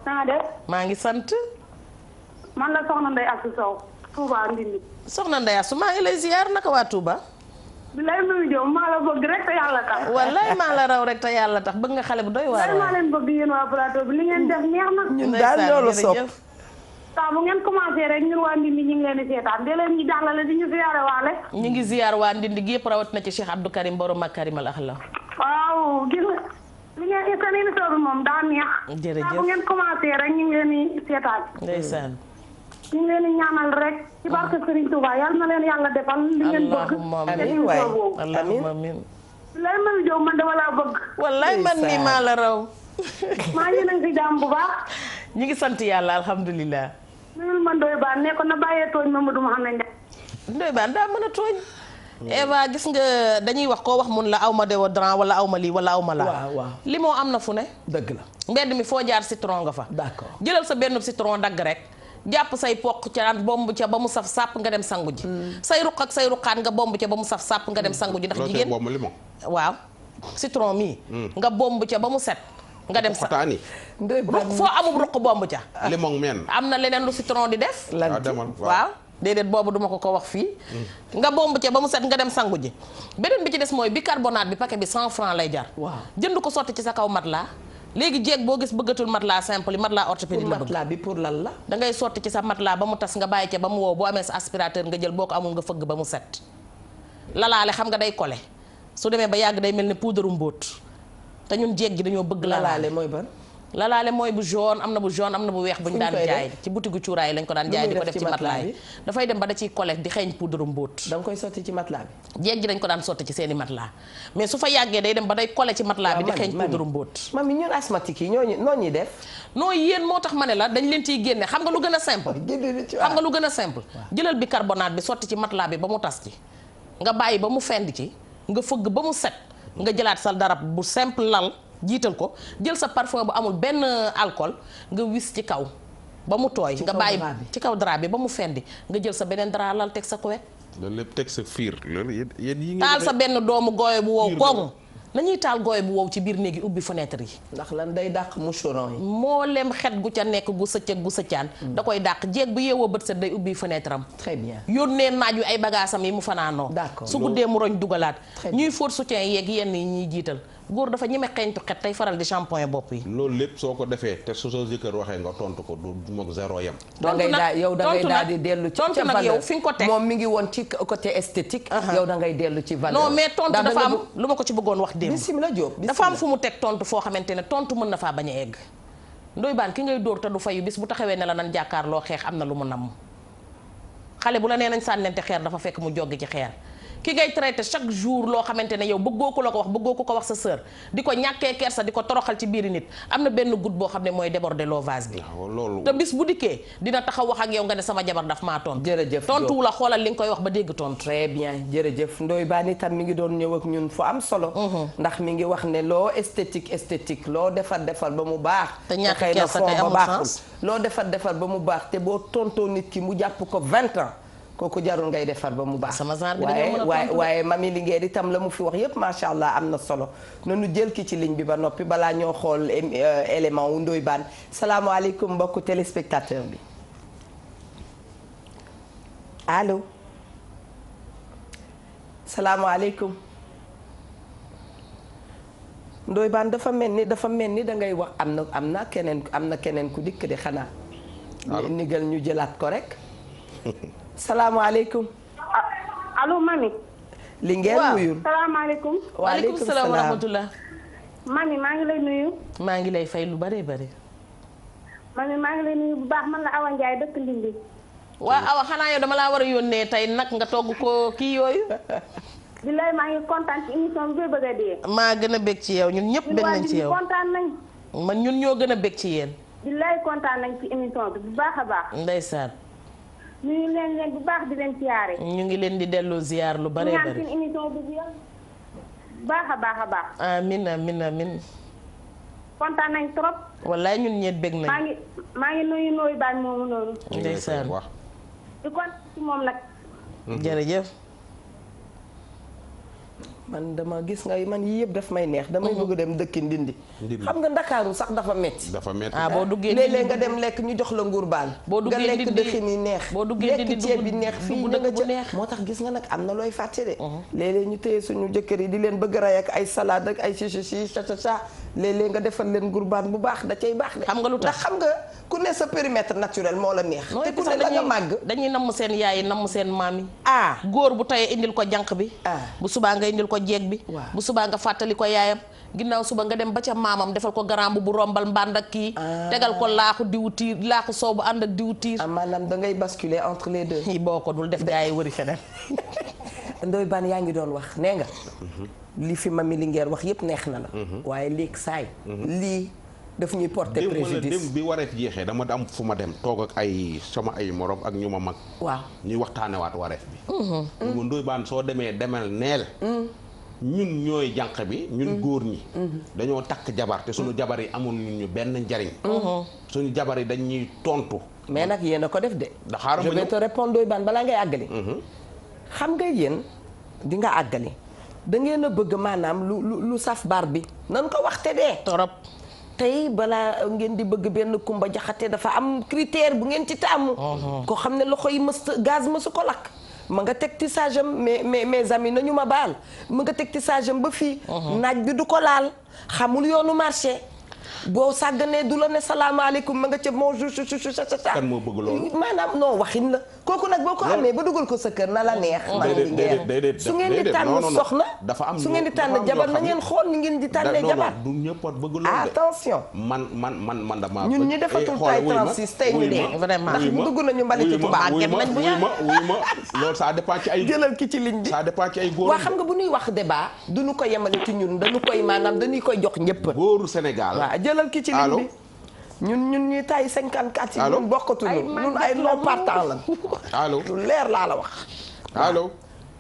naa def maa ngi sant man la soxna Ndeye Assou Sow Touba Ndindi soxna Ndeye Assou maa ngi lay ziyaar naka waa Touba bi lay Mami Diop maa la bëgg rek te yàlla tax wallaay maa la raw rek te yàlla tax bëgg nga xale bu doy waar maa leen bëgg yéen waa plateau bi li ngeen def neex na ñun daal loolu sopp saa bu ngeen commencé rek ñun waa Ndindi ñu ngi leen di seetaan de leen ñu jàllale di ñu ziyaare waale ñu ngi ziyaar waa Ndindi gi yëpp rawat na ci Cheikh Abdou Karim borom Makarimal Akhlaq waaw gis nga li ngeen seen émission bi moom daa neex jërëjëf saa bu ngeen commencé rek ñu ngi leen di seetaan ndeysaan ñu ngi leen di ñaanal rek ci barke Serigne Touba yal na leen yàlla defal li ngeen bëgg amiin waay allahumma amiin lay Mami Diop man dama laa bëgg wallaay man ni maa la raw maa ngi leen si jàmm bu baax ñu ngi sant yàlla alhamdulilah nuyul ma Ndoye Bane ne ko na bàyyee tooñ Mamadou Mouhamed Ndiaye Ndoye Bane daa mën a tooñ Eva gis nga dañuy wax koo wax mun la aw ma déodorant wala aw ma lii wala aw ma laa li moo am na fu ne dëgg la mbedd mi foo jaar citron nga fa d'accord jëlal sa benn citron dagg rek jàpp say poq ca bomb ca ba mu saf sàpp nga dem sangu ji say ruq ak say ruqaan nga bomb ca ba mu saf sàpp nga dem sangu ji ndax jigéen waaw citron mii nga bomb ca ba mu set nga dem sa ruq foo amul ruq bomb ca limon men am na leneen lu citron di def waaw déedéet boobu duma ko wax fii nga bomb ca ba mu set nga dem sangu ji beneen bi ci des mooy bicarbonate bi paquet bi 100 francs lay jar jënd ko sotti ci sa kaw matelas léegi jéeg boo gis bëggatul matelas simple yi matelas orthopédique la bëgg matelas bi pour lan la da ngay sotti ci sa matelas ba mu tas nga bàyyi ca ba mu wow boo amee sa aspirateur nga jël boo ko amul nga fëgg ba mu set lalaale xam nga day kole su demee ba yàgg day mel ni poudre mbóot te ñun jéeg gi dañoo bëgg lalaale mooy ban lalaale mooy bu jaune am na bu jaune am na bu weex bu ñu daan jaay ci boutique cuuraay lañ ko daan jaay di ko def ci matelas yi dafay dem ba da ciy kole di xeeñ poudre mbóot da nga koy sotti ci matelas bi jéeg gi dañ ko daan sotti ci seeni matelas mais su fa yàggee day dem ba day kole ci matelas bi di xeeñ poudre mbóot mami ñun asthmatique yi noo ñuy def noo yéen moo tax ma ne la dañ leen ciy génne xam nga lu gën a simple xam nga lu gën a simple jëlal bicarbonate bi sotti ci matelas bi ba mu tas ci nga bàyyi ba mu fend ci nga fëgg ba mu set nga jëlaat sa darab bu simple lal jiital ko jël sa parfum bu amul benn alcool nga wis ci kaw ba mu tooy nga bàyyi ci kaw drap bi ba mu fendi nga jël sa beneen drap lal teg sa kuwet loolu lépp teg sa fiir loolu yéen yi taal sa benn doomu gooye bu wow koŋ nañuy taal gooy bu wow ci biir néegi ubbi fenêtre yi. ndax lan day dàq moucheron yi. moo lem xet gu ca nekk gu sëcc gu sëccaan. da koy dàq jéeg bu yeewoo bët set day ubbi fenêtre am. très bien yónnee naaj wi ay bagaasam yi mu fanaanoo. d'accord su guddee mu roñ dugalaat. ñuy fóot soutien yeeg yenn yi ñuy jiital. góor dafa ñeme xeeñtu xet tey faral di shampoing bopp yi. loolu lépp soo ko defee te su sa jëkkër waxee nga tontu ko du moog zéro yem. da ngay daal di dellu ci tontu nag yow fi nga ko teg moom mi ngi woon ci côté esthétique. yow da ngay dellu ci valeur. non mais tontu dafa am lu ma ko ci bëggoon wax démb. bismillah Diop dafa am fu mu teg tontu foo xamante ne tontu mën na faa bañ a egg. ndoy baan ki ngay dóor te du fayu bis bu taxawee ne la nan jàkkaarloo xeex am na lu mu namm. xale bu la nee nañ sànnente xeer dafa fekk mu joggi ci xeer. ki ngay traité chaque jour loo xamante ne yow bëggoo ko la ko wax bëggoo ko wax sa sœur di ko ñàkkee kersa di ko toroxal ci biiri nit am na benn goutte boo xam ne mooy déborder loo vase bi. te bis bu dikkee dina taxaw wax ak yow nga ne sama jabar daf maa tontu. jërëjëf tontu la xoolal li nga koy wax ba dégg tontu. très bien jërëjëf Ndoye Bane itam mi ngi doon ñëw ak ñun fu am solo. ndax mi ngi wax ne loo esthétique loo defar ba mu baax. te ñàkk kersa tey amul sens loo defar ba mu baax te boo tontoo nit ki mu jàpp ko 20 ans. kooku jarul ngay defar ba mu baax. sama genre bi dañoo mën a waaye mami Linguère itam la mu fi wax yépp macha allah am na solo nanu jël ki ci ligne bi ba noppi balaa ñoo xool élément wu Ndoye Bane salaamaaleykum mbokku téléspectateur bi allo salaamaaleykum Ndoye Bane dafa mel ni da ngay wax am na keneen ku dikk de xanaa. nigal ñu jëlaat ko rek. salaamaaleykum. allo mami. Linguère wuyul. salaamaaleykum. waaleykum salaam wa rahmatulah. mami maa ngi lay nuyu. maa ngi lay fay lu bare bare. mami maa ngi lay nuyu bu baax man la Awa Ndiaye dëkk Ndindi. waa Awa xanaa yow dama laa war a yónnee tey nag nga togg ko kii yooyu. billaay maa ngi kontaan ci émission bi bëgg a dee. maa gën a bég ci yow ñun ñëpp bég nañ ci yow kontaan nañ. man ñun ñoo gën a bég ci yéen. billaay kontaan nañ ci émission bi bu baax a baax. ndeysaan. nuyu leen bu baax di leen siyaare. ñu ngi leen di delloo ziar lu bare bare. ñu émission bi bu baax a baax a baax. amin kontaan nañ trop. wallaay ñun ñeet bég nañ. maa ngi nuyu Ndoye Bane moomu noonu. ndeysaan di kontaan ci moom nag. jërëjëf. man dama gis nga man yii yëpp daf may neex damay bëgg dem dëkki Ndindi. xam nga Ndakaaru sax dafa metti boo duggee léeg-léeg nga dem lekk ñu jox la nguur baal. boo duggee nga lekk dëxin yi neex. boo duggee lekk ceeb bi neex fii nga ca moo tax gis nga nag am na looy fàtte de. léeg-léeg ñu téye suñu jëkkër yi di leen bëgg ray ak ay salade ak ay chichi cha léeg-léeg nga defal leen nguur baal bu baax da cay baax de. xam nga lu tax ndax xam nga ku ne sa périmètre naturel moo la neex. te ku ne la nga màgg dañuy namm seen yaay namm seen maam yi. góor bu tayee indil ko jànq bi. bu subaa nga indil ko jeeg bi. bu subaa nga fàttali ko yaayam ginnaaw suba nga dem ba ca maamam defal ko garambu bu rombal mbànd ak kii tegal ko laaxu diwu tiir laaxu soow bu ànd ak diwu tiir maanaam da ngay basculer entre les deux boo ko dul def gaa yi wëri feneen. Ndoye Bane yaa ngi doon wax nee nga li fi mami Linguère wax yépp neex na la waaye léegi saay lii daf ñuy porter préjudice dem bi wareef jeexee dama am fu ma dem toog ak ay sama ay morom ak ñu ma mag waaw ñuy waxtaanewaat wareef bi ñu ma Ndoye Bane soo demel neel ñun ñooy jànq bi ñun góor ñi dañoo takk jabar te suñu jabar yi amul ñu benn njariñ suñu jabar yi dañuy tontu mais nag yéen a ko def de je vais te répondre Ndoye Bane balaa ngay àggali xam nga yéen di nga àggali da ngeen a bëgg maanaam lu saf bar bi nan ko waxte dee torop tey balaa ngeen di bëgg benn Kumba Jaxate dafa am critère bu ngeen ci taamu ko xam ne loxo yi gaz mësu ko lakk ma nga teg tissage am mes amis nañu ma baal ma nga teg tissage am ba fii naaj bi du ko laal xamul yoonu marché boo sàgganee du la ne salaamaaleykum ma nga ca bonjour kan moo bëgg loolu maanaam non waxin la kooku nag boo ko amee ba dugal ko sa kër na la neex déedéet su ngeen di tànn soxna dafa am su ngeen di tànn jabar na ngeen xool ni ngeen di tànnee jabar du ñëpp bëgg loolu attention man dama ñun ñi defatul taille 36 tey ñu dee vraiment ndax bu dugg nañu mbaliti tubaab nañ bu wuy ma loolu ça dépend ci ay jëlal ki ci ligne bi ça dépend ci ay góor waa xam nga bu ñuy wax débat duñu ko yemale ci ñun dañu koy maanaam dañuy koy jox ñëpp góoru Sénégal waaw jëlal ki ci ligne bi ñun ñuy taille 54 yi ñun bokkatuñu ñun ay non partant la allo lu leer laa la wax allo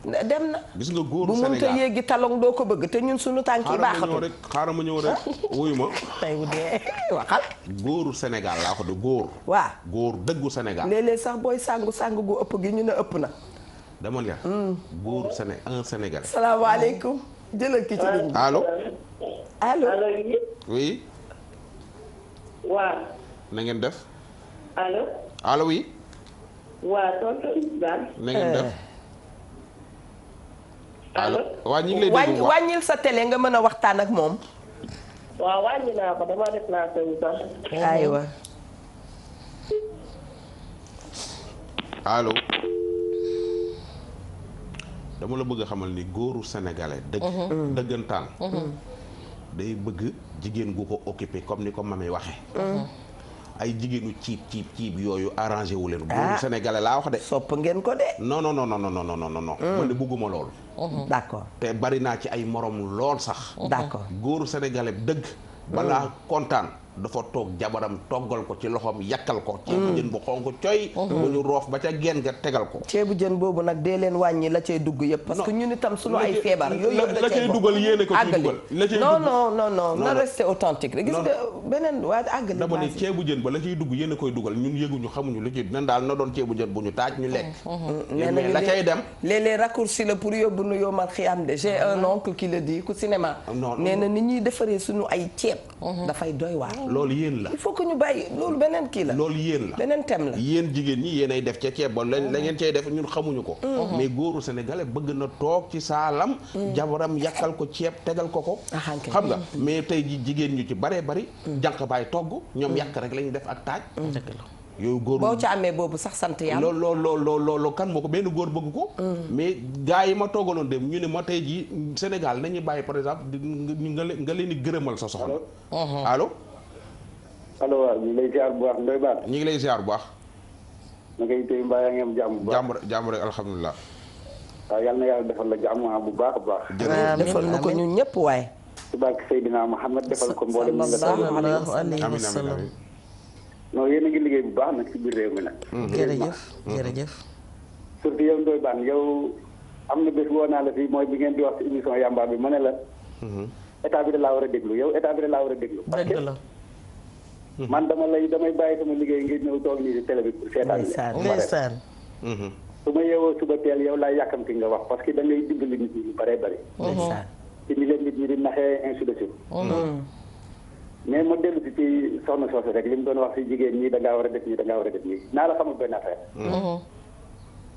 dem na gis nga góoru bu Sénégal mënta yéegi talong doo ko bëgg te ñun suñu tànk yi baaxatul xaaral ma ñëw rek wuyu ma tey bu dee waxal góoru Sénégal laa ko de góor waaw góor dëggu Sénégal léeg-léeg sax booy sàngu gu ëpp gi ñu ne ëpp na dama leer góoru un Sénégal salaamaaleykum jëlal ki ci ligne bi. allo. allo. oui. waaw. na ngeen def. allo. allo oui. waaw tonton Bane. na ngeen def. allo waa ñu ngi lay déglu wàññil sa télé nga mën a waxtaan ak moom. waaw wàññi naa ko dama def naa seen sax. aywa. allo. dama la bëgg a xamal ni góoru sénégalais. dëggantaan. day bëgg jigéen gu ko occupé comme ni ko mami waxee. ay jigéenu ciib yooyu arrangé wu leen. góoru sénégalais laa wax de. sopp ngeen ko de. non. man de bëgguma loolu. d'accord. te bari naa ci ay morom lool sax. d'accord góoru sénégalais dëgg. balaa kontaan dafa toog jabaram toggal ko ci loxoom yàkkal ko. ceebu jën bu xonk coy. bu ñu roof ba ca geen nga tegal ko. ceebu jën boobu nag dee leen wàññi la cay dugg yëpp. parce que ñun itam suñu ay feebar. yooyu yëpp la cay dugal yéene ko ciy dugal. la cay non na rester authentique rek. gis nga beneen waa àggali. dama ne ceebu jën ba la cay dugg yéene koy dugal ñun yëguñu xamuñu lu ci nan daal na doon ceebu jën bu ñu taaj ñu lekk. nee nañu la cay dem. léeg-léeg raccourci la pour yóbbu nu yomal xiyam de j'ai un oncle qui le dit ku cinéma. nee na ni ñuy defaree suñu ay ceeb. dafay doy waar. loolu yéen la. il faut que ñu bàyyi loolu beneen kii la. loolu yéen la beneen thème la. yéen jigéen ñi yéenay def ca ceeb ba la ngeen cay def ñun xamuñu ko. mais góoru sénégalais bëgg na toog ci saalam. jabaram yàkkal ko ceeb tegal ko. xam nga mais tey ji jigéen ñu ci baree bari. jànq baay togg ñoom yàq rek la ñuy def ak taaj. yooyu góor boo ca amee boobu sax sant yàlla. loolu kan moo ko benn góor bëgg ko. mais gars yi ma toogaloon dem ñu ne ma tey ji Sénégal nañu bàyyi par exemple nga leen di gërëmal sa soxna. allo. allo waaw ñu ngi lay ziar bu baax Ndoye Bane. ñu ngi lay ziar bu baax. na ngay tey mbaa yaa ngi am jàmm bu baax. jàmm rek alhamdulilah. waaw yal na yàlla defal la jàmm bu baax a baax. jërëjëf defal na ko ñun ñëpp waaye. ci barke Seydina Muhammad defal ko mboolem. sallallahu alayhi wa amiin sallam. non yéen a ngi liggéey bu baax nag ci biir réew mi nag. jërëjëf. surtout yow Ndoye Bane yow am na bés woo naa la fii mooy bi ngeen di wax ci émission yamba bi ma ne la. état bi da laa war a déglu yow état bi da laa war a déglu. parce que man damay bàyyi sama liggéey ngir ñëw toog nii di télé bi pour seetaan. ndeysaan. su ma yeewoo suba teel yow laay yàkkamti nga wax parce que da ngay dimbali nit ñi lu bëree bëri. ndeysaan. ci ni leen nit ñi di naxee ainsi de suite. mais ma dellu si ci soxna soosu rek li mu doon wax si jigéen ñi da ngaa war a def nii da ngaa war a def nii naa la xamal benn affaire.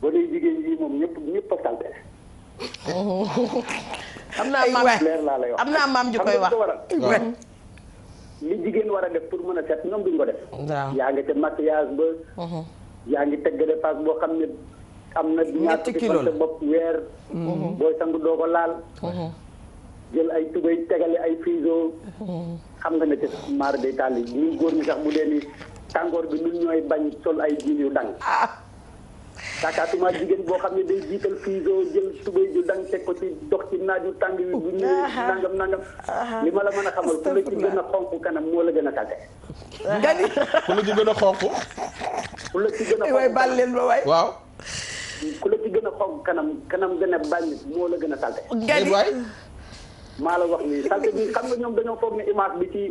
ba léegi jigéen ñi moom ñëpp a salte. am naa maam leer laa lay wax am naa maam ju koy wax. li jigéen war a def pour mën a set ñoom duñ ko def. waaw yaa ngi ca maquillage ba. yaa ngi teg dépasse boo xam ne am na. ñetti kilo la sa bopp weer. booy sangu doo ko laal. jël ay tubay tegale ay fiso. xam nga ne te maar day tàlli ñun góor ñi sax bu dee ni tàngoor bi ñun ñooy bañ sol ay jiin yu dang. takaatuma jigéen boo xam ne day jiital fiso jël tubay ju dang teg ko ci dox ci naaju tàng wi bu ñëwee nangam. li ma la mën a xamal ku la ci gën a xonq kanam moo la gën a salte. nga ni ku la ci gën a xonq. ku la ci gën a xonq waay baal leen ma waay. waaw. ku la ci gën a xonq kanam gën a bañ moo la gën a salte. nga ni waay. maa la wax nii salte bi xam nga ñoom dañoo foog ne image bi ci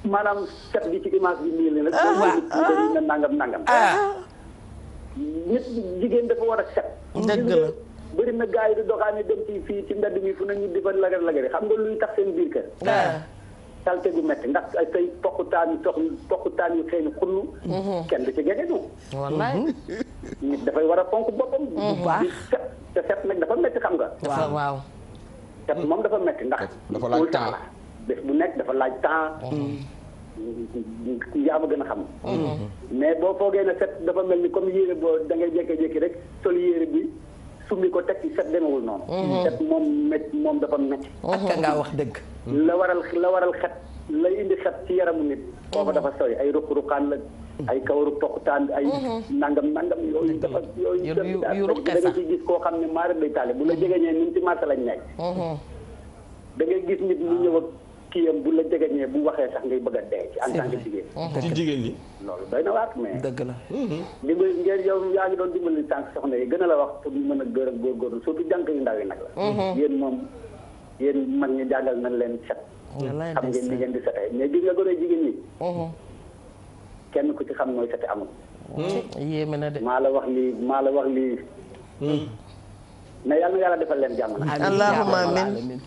maanaam set bi ci image bi nii la nag. dañuy ne nangam. nit jigéen dafa war a set. dëgg la. bëri na gars yi di doxaani dem ci fii ci mbedd mi fu ne ñu di fa lagar xam nga luy tax seen biir kër. salte gu metti ndax ay say poqutaan yu xeeñ xunnu. kenn du ci gege ñu. wallaay. nit dafay war a fonk boppam. bu baax set te set nag dafa metti xam nga. waaw. set moom dafa metti ndax. dafa laaj temps bés bu nekk dafa laaj temps. yaa ma gën a xam. mais boo foogee ne set dafa mel ni comme yére boo da ngay jékki-jékki rek sol yére bi summi ko teg ci set demewul noonu. set moom dafa metti. ak ngaa wax dëgg. la waral xet lay indi xet ci yaramu nit. foofa dafa sori ay ruq-ruqaan la. ay kawaru toqutaan ay nangam yooyu dafa yooyu. yu ruqe sax da nga ci gis koo xam ne maara day taale bu la jegeñee ñun ci marché lañ nekk. da ngay gis nit mu ñëw ak kiyam bu la jegeñee bu waxee sax ngay bëgg a dee ci en tant que jigéen. ci jigéen ñi. loolu doy na waat mais. dëgg la. dimbali ngeen yow yaa ngi doon dimbali tànk soxna yi gën a la wax pour ñu mën a gër ak góorgóorlu surtout jànk yu ndaw yi nag la. yéen mag ñi jàngal nañ leen set. xam ngeen ni ngeen di setee mais gis nga gone jigéen ñi. kenn ku ci xam nooy sete amul. yéeme na de. maa la wax lii. mais yal na yàlla defal leen jàmm nag. allahumma amin.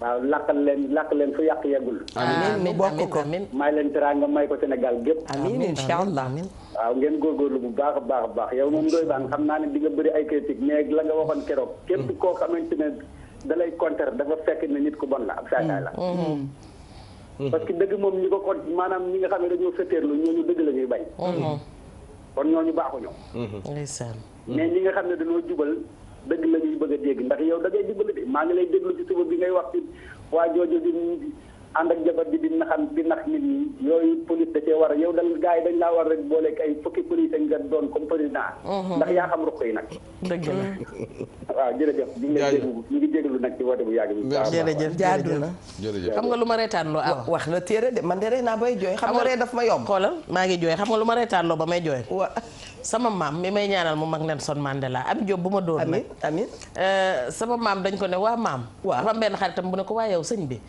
waaw làkk leen fu yàq yeggul. amiin ñu bokk ko. may leen teraanga may ko Sénégal gépp. amiin incha allah. waaw ngeen góorgóorlu bu baax a baax a baax yow moom Ndoye Bane xam naa ne di nga bëri ay critique mais la nga waxoon keroog. képp koo xamante ne da lay contrer dafa fekk ne nit ku bon la ab saakaay la. parce que dëgg moom ñi ko kon maanaam ñi nga xam ne dañoo fetteerlu ñooñu dëgg la ñuy bañ. kon ñooñu baaxuñu. ndeysaan. mais ñi nga xam ne dañoo jubal dëgg la ñuy bëgg a dégg ndax yow da ngay dimbali de maa ngi lay déglu ci suba bi ngay wax ci waa jooju di ànd ak jabar bi di nax nit ñi yooyu police da cee war a yow dal gars yi dañ laa war rek boole ay fukki police nga doon comme président. ndax yaa xam ruq yi nag. dëgg la. waaw jërëjëf. ñu ngi déglu nag ci woote bu yàgg bi. jërëjëf jaadu na. jërëjëf xam nga lu ma reetaanloo wax na téere de man de ree naa bay jooy. xam nga ree daf ma yomb. xoolal maa ngi jooy xam nga lu ma reetaanloo ba may jooy. wa sama maam mi may ñaanal mu mag Nelson Mandela Abi Diop bu ma doon nag. amiin sama maam dañ ko ne waa maam. waaw dafa am benn xaritam bu ne ko waa yow sëñ bi.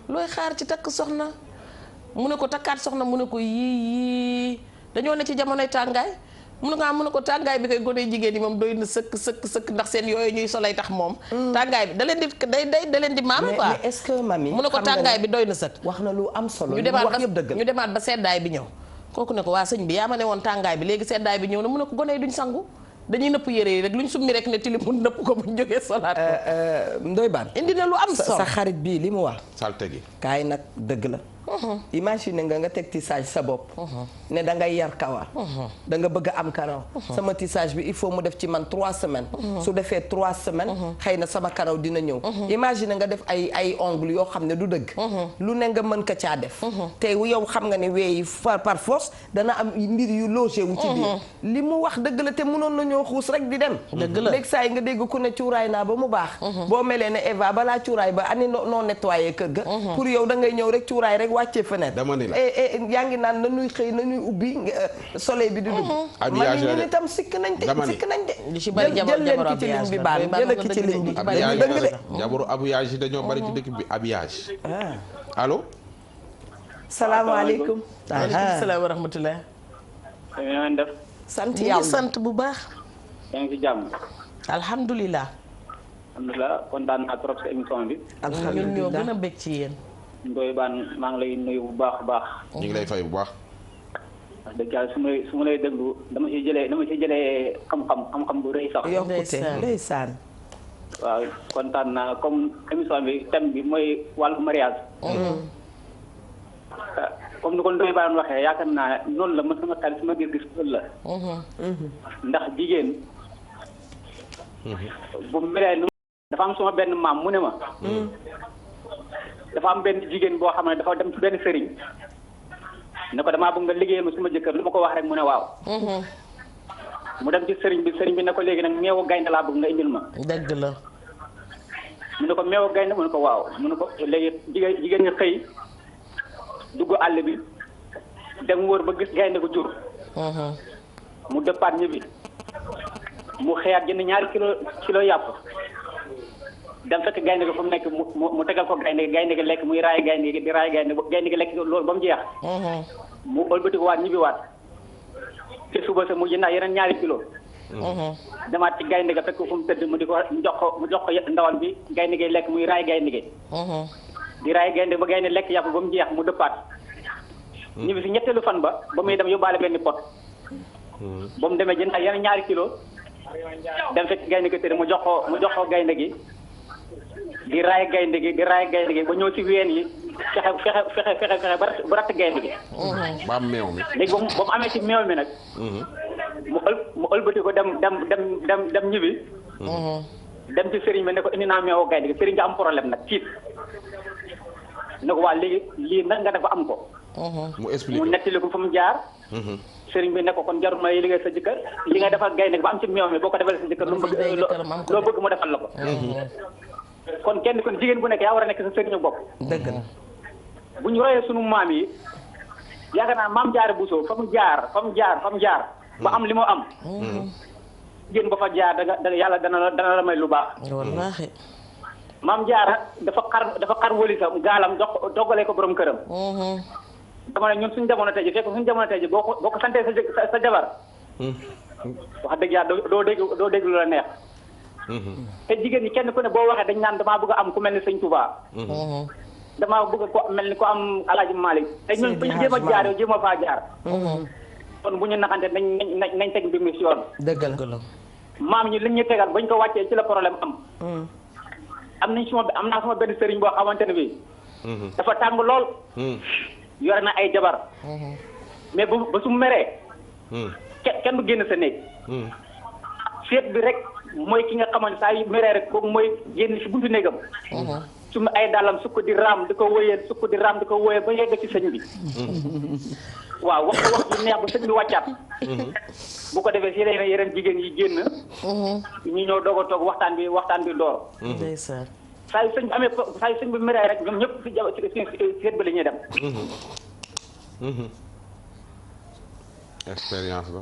looy xaar ci takk soxna. mu ne ko takkaat soxna mu ne ko yii dañoo ne ci jamonoy tàngaay. mu ne ko tàngaay bi koy gone jigéen yi moom doy na sëkk ndax seen yooyu ñuy solay tax moom. tàngaay bi da leen di maam quoi. mais est-ce que mami mu ne ko tàngaay bi doy na sëkk. wax na lu am solo. ñu demaat ba seddaay bi ñëw. kooku ne ko waa sëñ bi yaa ma ne woon tàngaay bi léegi seddaay bi ñëw na mu ne ko gone yi duñ sangu dañuy nëpp yére yi rek luñ summi rek ne tilim mu nëpp ko buñ jógee solaat ko. Ndoye Bane indi na lu am solo sa xarit bii li mu wax. salte gi kaay nag dëgg la. imagine nga teg tissage sa bopp. ne da ngay yar kawar. da nga bëgg a am karaw. sama tissage bi il faut mu def ci man 3 semaines. su defee 3 semaines. xëy na sama karaw dina ñëw. imagine nga def ay ongles yoo xam ne du dëgg. lu ne nga mën ko caa def. te yow xam nga ne weeyi par force dana am mbir yu logé wu ci biir. li mu wax dëgg la te mënoon nañoo xuus rek di dem. dëgg la léegi saa yi nga dégg ku ne cuuraay naa ba mu baax. boo melee ne Eva balaa cuuraay ba ani noo nettoyé kër ga. pour yow da ngay ñëw rek cuuraay rek wàccee fenêtre. dama ni la yaa ngi naan nañuy xëy nañuy ubbi soleil bi di dugg. habillage man ñun itam sikk nañ de sikk nañ de. li ci bari jël leen ki ci ligne bi baal jël ki ci ligne bi. jabaru habillage yi dañoo bari ci dëkk bi habillage. allo. salaamaaleykum. waaleykum salaam wa rahmatulah. ngeen def. sant ñu yàlla ngi sant bu baax. yaa ngi ci jàmm. alhamdulilah. alhamdulilah kontaan naa trop si émission bi. ñun ñoo gën a bëgg ci yéen. Ndoye Bane maa ngi lay nuyu bu baax a baax. ñu ngi lay fay bu baax. wax dëgg yàlla su ma lay déglu dama ciy jëlee xam-xam bu rëy sax. yokkute ndeysaan. waaw kontaan naa comme émission bi thème bi mooy wàllu mariage. comme ni ko Ndoye Bane waxee yaakaar naa noonu la man sama xel sama gis-gis loolu la. ndax jigéen. bu melee dafa am sama benn maam mu ne ma. dafa am benn jigéen boo xam ne dafa dem ci benn sëriñ ne ko damaa bëgg nga liggéeyal ma suma jëkkër lu ma ko wax rek mu ne waaw. mu dem ci sëriñ bi ne ko léegi nag meewu gaynde laa bëgg nga indil ma. dëgg la. mu ne ko meewu gaynde mu ne ko waaw mu ne ko léegi jigéen ñi xëy dugg àll bi dem wóor ba gis gaynde ko jur. mu dëppaat ñibbi mu xëyaat jënd ñaari kilo yàpp. dem fekk gaynde gi fu mu nekk mu tegal ko gaynde gi lekk muy raay gaynde gi di raay gaynde gi lekk loolu ba mu jeex. mu ëlbati ko waat ñibbi waat te suba sa mu jëndaat yeneen ñaari kilo. demaat ci gaynde ga fekk fu mu tëdd mu jox ko ndawal bi gaynde gi lekk muy raay gaynde gi. di raay gaynde ba gaynde lekk yàpp ba mu jeex mu dëppaat. ñibbi si ñetteelu fan ba muy dem yóbbaale benn pot. ba mu demee jëndaat yeneen ñaari kilo dem fekk gaynde gi tëdd mu jox ko gaynde gi. di raay gaynde gi ba ñëw ci ween yi fexe ba ratt gaynde gi. ba am meew mi. léegi ba mu amee ci meew mi nag. mu ëlbati ko dem ñibbi. dem ci sëriñ bi ne ko indi naa meewu gaynde gi sëriñ bi am problème nag tiit ne ko waa léegi lii nag nga def ba am ko. mu expliqué mu nettali ko fa mu jaar. sëriñ bi ne ko kon jarul ma liggéey sa jëkkër li nga defal gaynde gi ba am ci meew mi boo ko defal sa jëkkër loo bëgg mu defal la ko. kon jigéen bu nekk yaa war a nekk sa sëriñu bopp. dëgg la. bu ñu royee sunu maam yi yaakaar naa maam Jaara Buso fa mu jaar ba am li mu am. jigéen ba fa jaar yàlla dana la may lu baax. wallaahi. maam Jaara dafa xar wëlisam gaalam doggalee ko borom këram. dama ne ñun suñu jamono tey ji boo ko santee sa jabar. wax dëgg yàlla doo dégg lu la neex. te jigéen ñi kenn ku ne boo waxee dañ naan damaa bëgg a am ku mel ni sëñ Touba. damaa bëgg ko mel ni ko am Alaaji Malick te ñun bu ñu jéem a jaar yow jéem a faa jaar. kon bu ñu naxante nañ teg mbir mi si yoon. dëgg la maam ñi liñ ñu tegal bañ ko wàccee ci la problème am. am naa sama benn sëriñ boo xamante ne bii. dafa tàng lool. yore na ay jabar. mais ba su meree. kenn du génn sa néeg. seet bi rek mooy ki nga xamante saa yu meree rek kooku mooy génn si buntu néegam. su ma ay dàllam sukk di raam di ko wóyee ba yegg ci sëñ bi. waaw wax ju neex ba sëñ bi wàccaat. bu ko defee si yeneen jigéen yi génn. ñu ñëw doog a toog waxtaan bi door. ndeysaan. saa yu sëñ bi meree rek ñoom ñëpp si seet ba la ñuy dem. expérience la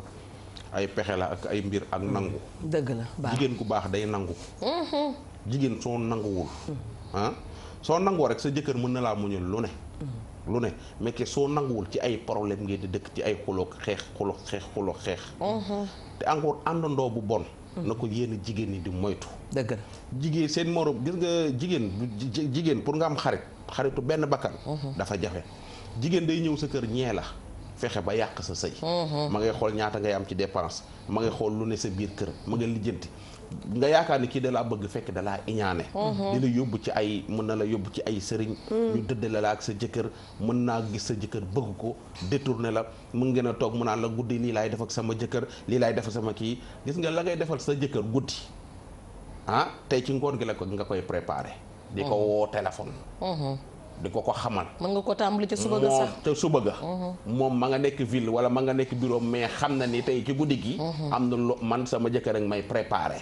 ay pexe la ak ay mbir ak nangu. dëgg la baax jigéen ku baax day nangu. jigéen soo nanguwul. soo nangoo rek sa jëkkër mën na laa muñal lu ne mais que soo nanguwul ci ay problème ngeen di dëkk ci ay xuloo xeex. te encore àndandoo bu bon. na ko yéen jigéen ñi di moytu. dëgg la jigéen seen morom gis nga jigéen pour nga am xaritu benn bakkan. dafa jafe jigéen day ñëw sa kër ñee la. fexe ba yàq sa sëy ma ngay xool ñaata ngay am ci dépense ma ngay xool lu ne sa biir kër ma nga lijjanti nga yaakaar ni kii da laa bëgg fekk da laa iñaane di la yóbbu ci ay mën na la yóbbu ci ay sëriñ ñu dëddale la ak sa jëkkër mën naa gis sa jëkkër bëgg ko détourné la mën ngeen a toog mu naan la guddi lii laay def ak sama jëkkër lii laay def ak sama kii gis nga la ngay defal sa jëkkër guddi tey ci ngoon gi la ko nga koy préparé di ko woo téléphone di ko xamal. mën nga ko tàmbali ca suba ga sax ca suba ga. moom ma nga nekk ville wala ma nga nekk bureau mais xam na ni tey ci guddi gi. am na lu man sama jëkkër ak may préparé.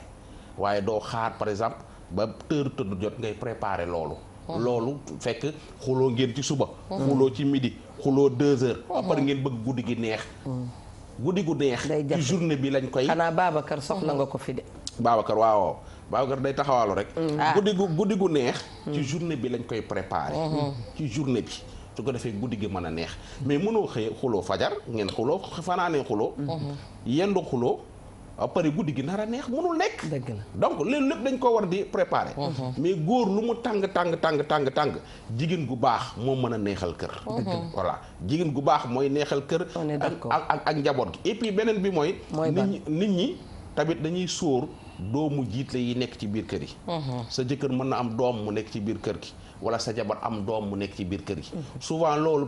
waaye doo xaar par exemple ba heure tëdd jot ngay préparé loolu. loolu fekk xuloo ngeen ci suba. xuloo ci midi xuloo 2 heures. après ngeen bëgg guddi gi neex. guddi gu neex. ci journée bi lañ koy. xanaa Babacar soxla nga ko fi de. Babacar waaw. Babacar day taxawaalu rek. guddi gu neex. ci journée bi lañ koy préparé. ci journée bi su ko defee guddi gi mën a neex. mais mënoo xëye xuloo fajar ngeen xuloo fanaanee xuloo. yendu xuloo après guddi gi nar a neex mënul nekk. dëgg la donc loolu lépp dañ ko war di préparé. mais góor lu mu tàng jigéen gu baax moo mën a neexal kër. voilà jigéen gu baax mooy neexal kër. ak njaboot gi et puis beneen bi mooy. nit ñi tamit dañuy sóor. doomu jiitle yi nekk ci biir kër yi. sa jëkkër mën na am doom mu nekk ci biir kër gi wala sa jabar am doom mu nekk ci biir kër gi. souvent loolu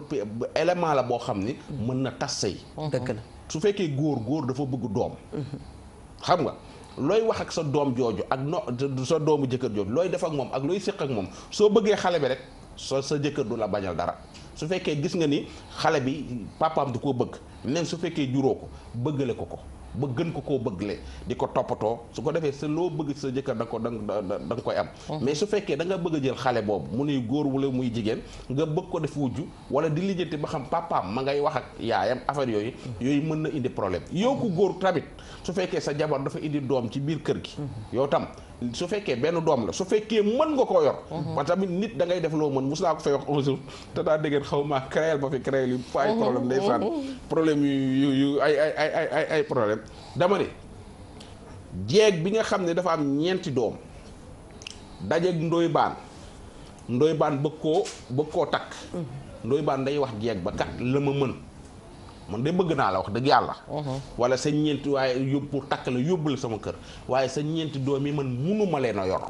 élément la boo xam ni mën na tas sëy. dëgg la su fekkee góor dafa bëgg doom. xam nga looy wax ak sa doom jooju ak sa doomu jëkkër jooju looy def ak moom ak looy séq ak moom soo bëggee xale bi rek sa jëkkër du la bañal dara. su fekkee gis nga ni xale bi papaam du ko bëgg même su fekkee juróo ko bëggale ko ba gën ko koo bëggle di ko toppatoo su ko defee sa loo bëgg sa jëkkër da nga koy am. mais su fekkee da nga bëgg a jël xale boobu mu nuy góor wala muy jigéen nga bëgg ko def wujju wala di lijjanti ba xam papaam ma ngay wax ak yaayam affaire yooyu mën na indi problème yow ku góor tamit su fekkee sa jabar dafa indi doom ci biir kër gi. yow tam su fekkee benn doom la su fekkee mën nga koo yor. parce que tamit nit da ngay def loo mën mos naa ko fay wax un jour te daa dégg xaw ma créel ba fi créel yu fa ay problème day fànn problème yu ay problème dama ne jeeg bi nga xam ne dafa am ñeenti doom dajeeg ndoy baan bëgg koo takk. ndoy baan day wax jeeg ba kat la ma mën man de bëgg naa la wax dëgg yàlla. wala sa ñeenti waaye yóbbu pour takk la yóbbu la sama kër waaye sa ñeenti doom yi man munuma leen a yor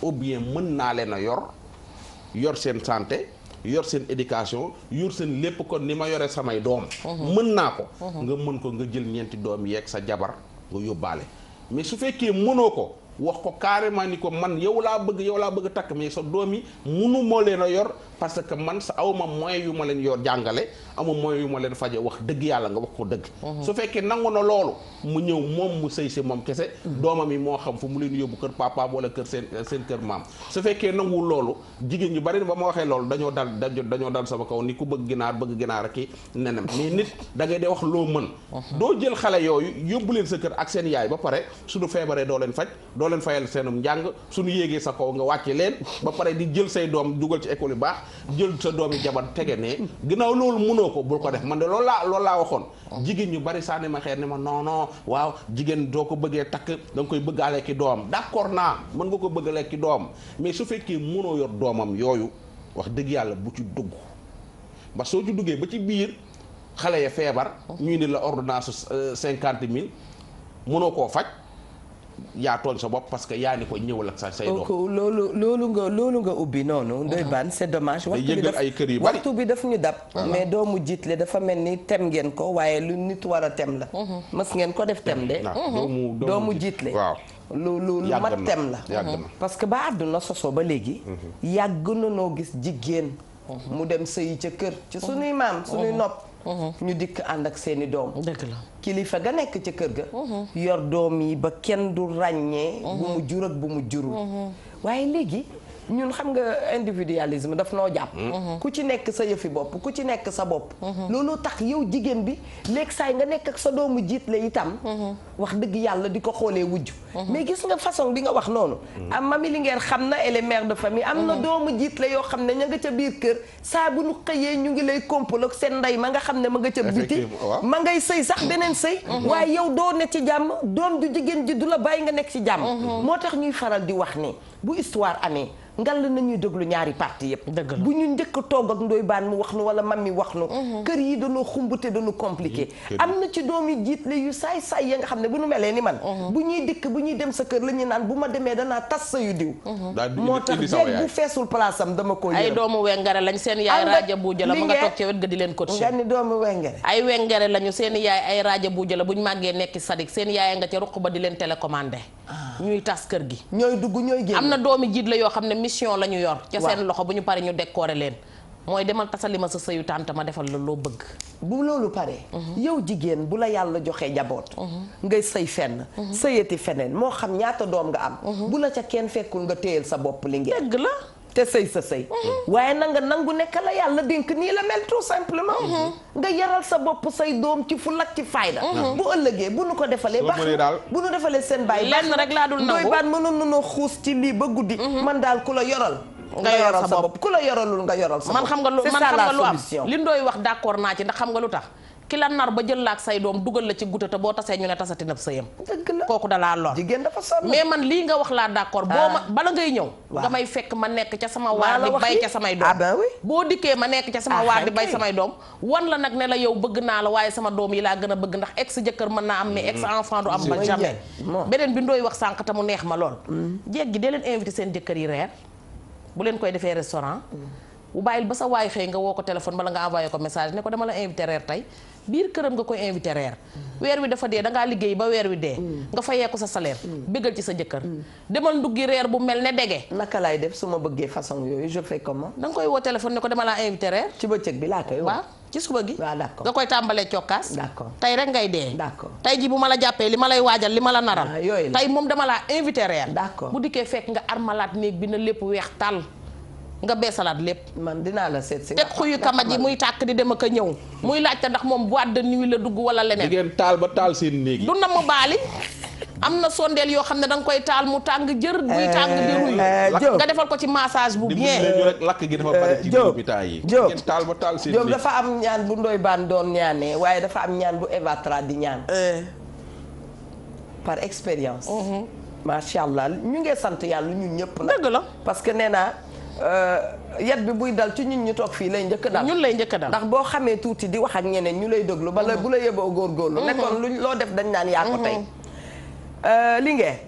ou bien mën naa leen a yor seen santé yor seen éducation yor seen lépp kon ni ma yore samay doom. mën naa ko. nga mën ko nga jël ñeenti doom yeeg sa jabar nga yóbbaale mais su fekkee mënoo ko. wax ko carrément ni ko man yow laa bëgg takk mais sa doom yi munu moo leen a yor parce que man sa awma moyen yu ma leen yor jàngale ama moyen yu ma leen faje wax dëgg yàlla nga wax ko dëgg. su fekkee nangu na loolu mu ñëw moom mu sëy si moom kese doomam yi moo xam fu mu leen yóbbu kër papa wala kër seen kër maam su fekkee nanguwul loolu jigéen ñu bari ba ma waxee loolu dañoo dal sama kaw ni ku bëgg ginaar ak i nenam mais nit da ngay dee wax loo mën doo jël xale yooyu yóbbu leen sa kër ak seen yaay ba pare suñu feebaree doo leen faj doo leen fayal seenum njàng suñu yéegee sa kaw nga wàcce leen ba pare di jël say doom dugal ci école yu baax jël sa doom yi jabar tege ne ginnaaw loolu mënoo ko bul ko def man de loolu laa waxoon jigéen ñu bari sànni ma xeer ne ma non waaw jigéen doo ko bëggee takk da nga koy bëggaale ki doom d'accord naa mën nga ko bëggaale ki doom mais su fekkee mënoo yor doomam yooyu wax dëgg yàlla bu ci dugg ba soo ci duggee ba ci biir xale ya feebar ñu indi la ordonnance 50 000 mënoo koo faj yaa tooñ sa bopp parce que yaa ni ko ñëwal ak say doom loolu nga ubbi noonu Ndoye Bane c'est dommage waxtu bi daf ñu dab mais doomu jiitle dafa mel ni tem ngeen ko waaye lu nit war a tem la mës ngeen ko def tem de doomu jiitle waaw lu mat tem la parce que ba àdduna sosoo ba léegi yàgg na noo gis jigéen mu dem sëyi ca kër ci sunuy maam sunuy nopp ñu dikk ànd ak seeni doom dëgg la kilifa ga nekk ca kër ga yor doom yi ba kenn du ràññee bu mu jur ak bu mu jurul waaye léegi ñun xam nga individualisme daf noo jàpp ku ci nekk sa yëfi bopp ku ci nekk sa bopp loolu tax yow jigéen bi léegi saay nga nekk ak sa doomu jiit la itam wax dëgg yàlla di ko xoolee wujj mais gis nga façon bi nga wax noonu am Mamy Linguère xam na elle est mère de famille am na doomu jiit la yoo xam ne ña nga ca biir kër saa bu ñu xëyee ñu ngi lay kompal ak seen ndey ma nga xam ne ma nga ca biti ma ngay sëy sax beneen sëy waaye yow doo ne ci jàmm doom ju jigéen ji du la bàyyi nga nekk ci jàmm moo tax ñuy faral di wax ni bu histoire amee ngal nañuy déglu ñaari parti yëpp bu ñu njëkk a toog ak Ndoye Bane mu wax nu wala Mamy wax nu kër yi dañoo xumbute dañu compliqué am na ci doomi jiit la yu saay ya nga xam ne bu ñu melee ni man bu ñuy dikk bu ñuy dem sa kër la ñuy naan bu ma demee danaa tas sa yu diw moo tax jeeg bu feesul place am dama ko yërëm ay doomu wengare lañ seen yaay raaja buuja la mu nga toog ca wet ga di leen coach nga ni doomu wengare ay wengare lañu seen yaay ay raaja buuja la bu ñu màggee nekki sadik seen yaay nga ca ruq ba di leen télécommandé ñuy tas kër gi ñooy dugg ñooy génn am na doomi jiit la yoo xam ne mission la ñu yor ca seen loxo bu ñu pare ñu décorer leen mooy demal tasali ma sa sëyu tànt ma defal la loo bëgg bu loolu pare yow jigéen bu la yàlla joxee njaboot ngay sëy fenn sëyati feneen moo xam ñaata doom nga am bu la ca kenn fekkul nga téyel sa bopp li ngeen dëgg la te sëy sa sëy waaye na nga nangu nekk la yàlla dénk nii la mel tout simplement nga yaral sa bopp say doom ci fu lak ci fayda bu ëllëgee bu nu ko defalee baax bu nu defalee seen bàyyi lenn rek laa dul nangu Ndoye Bane mënoon nanoo xuus ci lii ba guddi man daal ku la yoral nga yoral sa bopp ku la yoralul nga yoral sa bopp man xam nga lu am li Ndoye wax d'accord naa ci ndax xam nga lu tax ki la nar ba jël laak say doom dugal la ci guddi te boo tasee ñu ne tasati nab sëyam kooku dalaa lor jigéen dafa sonn mais man lii nga wax laa d'accord boo ma bala ngay ñëw nga may fekk ma nekk ca sama waar di bay ca samay doom boo dikkee ma nekk ca sama waar di bay samay doom wan la nag ne la yow bëgg naa la waaye sama doom yi laa gën a bëgg ndax ex jëkkër mën naa am mais ex enfant du am ba jamais beneen bi Ndoye wax sànq te mu neex ma lool jeeg gi dee leen invité seen jëkkër yi reer bu leen koy defee restaurant bu bàyyil ba sa waay xëy nga woo ko téléphone bala nga envoyé ko message ne ko dama la invité reer tey biir këram nga koy invité reer weer wi dafa dee dangaa liggéey ba weer wi dee nga fayee ko sa salaire bëggal ci sa jëkkër demal nduggi reer bu mel ne dege naka laay def su ma bëggee façon yooyu je fais comment da nga koy woo téléphone ne ko dama laa invité reer ci bëccëg bi laa koy woo waaw ci suba gi waaw d'accord nga koy tàmbalee cokkaas d'accord tey rek ngay dee d'accord tey ji bu ma la jàppee li ma lay waajal li ma la naral yooyu tey moom dama laa invité reer d'accord bu dikkee fekk nga armalaat néeg bi na lépp weex tàll nga beesalaat lépp man dinaa la seet si teg xuyu kamaj yi muy tàkk di dem ak a ñëw muy laajte ndax moom boîte de nuit la dugg wala leneen di ngeen taal ba taal seen néeg yi du na mu baali am na sondeel yoo xam ne da nga koy taal mu tàng jër muy tàng di ruy nga defal ko ci massage bu bien ñu rek lakk gi dafa bari ci hôpital yi ngeen taal ba taal seen néeg Diop dafa am ñaan bu Ndoye Bane doon ñaanee waaye dafa am ñaan bu Eva Tra di ñaan par expérience macha allah ñu ngi sant yàlla ñun ñëpp nag dëgg la parce que nee naa yat bi buy dal ci ñun ñu toog fii lay njëkk dal ñun lay njëkk dal ndax boo xamee tuuti di wax ak ñeneen ñu lay déglu bala bu la yeboo góorgóorlu nekkoon lu loo def dañ naan yaa ko tey Linguère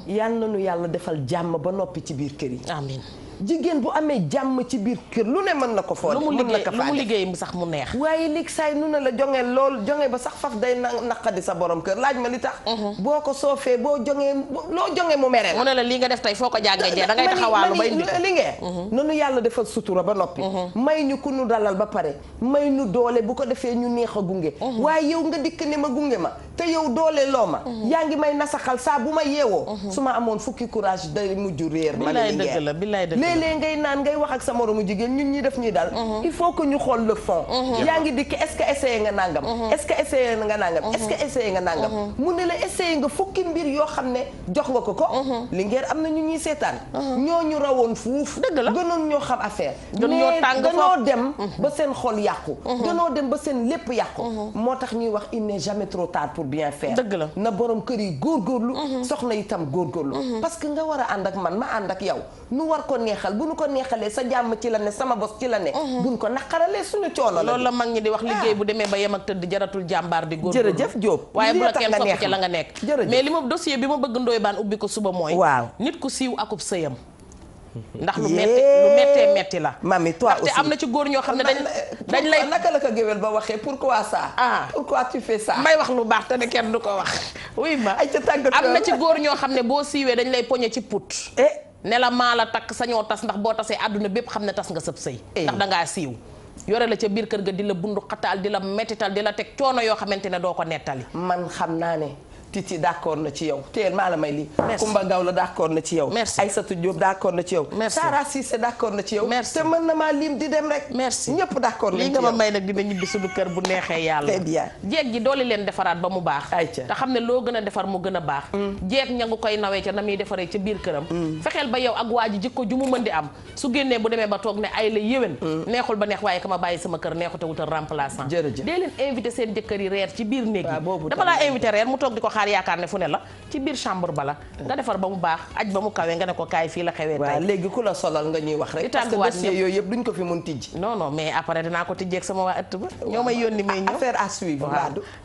yal na nu yàlla defal jàmm ba noppi ci biir kër yi amiin jigéen bu amee jàmm ci biir kër lu ne mën na ko foo lu mu liggéey sax mu neex waaye léegi saay nu ne la jonge lool jonge ba sax faf day naqadi sa borom kër laaj ma li tax boo ko soofee boo jongee loo jonge mu mere mu ne la lii nga def tey foo ko jàngee jee da ngay taxawaalu ba indi li ngeen nanu yàlla defal sutura ba noppi may ñu ku nu dalal ba pare may ñu doole bu ko defee ñu neex a gunge waaye yow nga dikk ne ma gunge ma te te yow doole loo ma yaa ngi may nasaxal saa bu ma yeewoo su ma amoon fukki courage day mujj réer ma billaay dëgg la billaay dëgg la léeg-léeg ngay naan ngay wax ak sa moromu jigéen ñun ñi def ñuy dal il faut que ñu xool le fond yaa ngi dikk est-ce que essayé nga nangam est-ce que essayé nga nangam est-ce que essayé nga nangam mu ne la essayé nga fukki mbir yoo xam ne jox nga ko Linguère am na ñu ñuy seetaan ñooñu rawoon fuuf dëgg la gënoon ñoo xam affaire ñoo tàng gënoo dem ba seen xol yàqu gënoo dem ba seen lépp yàqu moo tax ñuy wax il n'est jamais trop tard pour bien faire dëgg la na borom kër yi góorgóorlu soxna itam góorgóorlu parce que nga war a ànd ak man ma ànd ak yow nu war ko neexal bu nu ko neexalee sa jàmm ci la ne sama bos ci la ne buñ ko naqaralee suñu coono la loolu la mag ñi di wax liggéey bu demee ba yem ak tëdd jaratul jàmbaar di góorgóorlu jërëjëf Diop waaye bu la kenn sopp ci la nga nekk jërëjëf mais li ma dossier bi ma bëgg Ndoye Bane ubbi ko suba mooy waaw nit ku siiw akub sëyam ndax lu metti la mami toi aussi te am na ci góor ñoo xam ne dañ lay naka la ko géwél ba waxee pourquoi ça pourquoi tu fais ça may wax lu baax te ne kenn du ko wax oui ma ay ca tàggat am na ci góor ñoo xam ne boo siiwee dañ lay poñe ci put ne la maa la takk sañoo tas ndax boo tasee àdduna bépp xam ne tas nga sëb sëy ndax dangaa siiw yore la ca biir kër ga di la bundu xataal di la mettital di la teg coono yoo xamante ne doo ko nettali man xam naa ne Titi d'accord na ci yow teel maa la may lii merci Kumba Gawlo d'accord na ci yow merci Aïssatou Diop d'accord na ci yow merci Sara Cissé d'accord na ci yow merci te mën na maa lim di dem rek merci ñëpp d'accord na ci yow lii nga ma may nag dina ñibbi suñu kër bu neexee yàlla très bien jeeg ji dooli leen defaraat ba mu baax ayca te xam ne loo gën a defar mu gën a baax jeeg ña ngi koy nawee ca na muy defaree ca biir këram fexeel ba yow ak waa ji jikko ju mu mën di am su génnee bu demee ba toog ne ay la yéwén neexul ba neex waaye ka ma bàyyi sama kër neexute wutal remplaçant jërëjëf dee leen invité seen jëkkër yi reer ci biir néeg yi dama laa invité reer mu toog di ko xaar yaakaar ne fu ne la ci biir chambre bala nga defar ba mu baax aj ba mu kawee nga ne ko kaay fii la xewee tey waaw léegi ku la solal nga ñuy wax rek parce que dossier yooyu yëpp duñ ko fi mun tijji non non mais après dinaa ko tijjeeg sama waa ëtt ba ñoo may yónni may ñëw affaire à suivre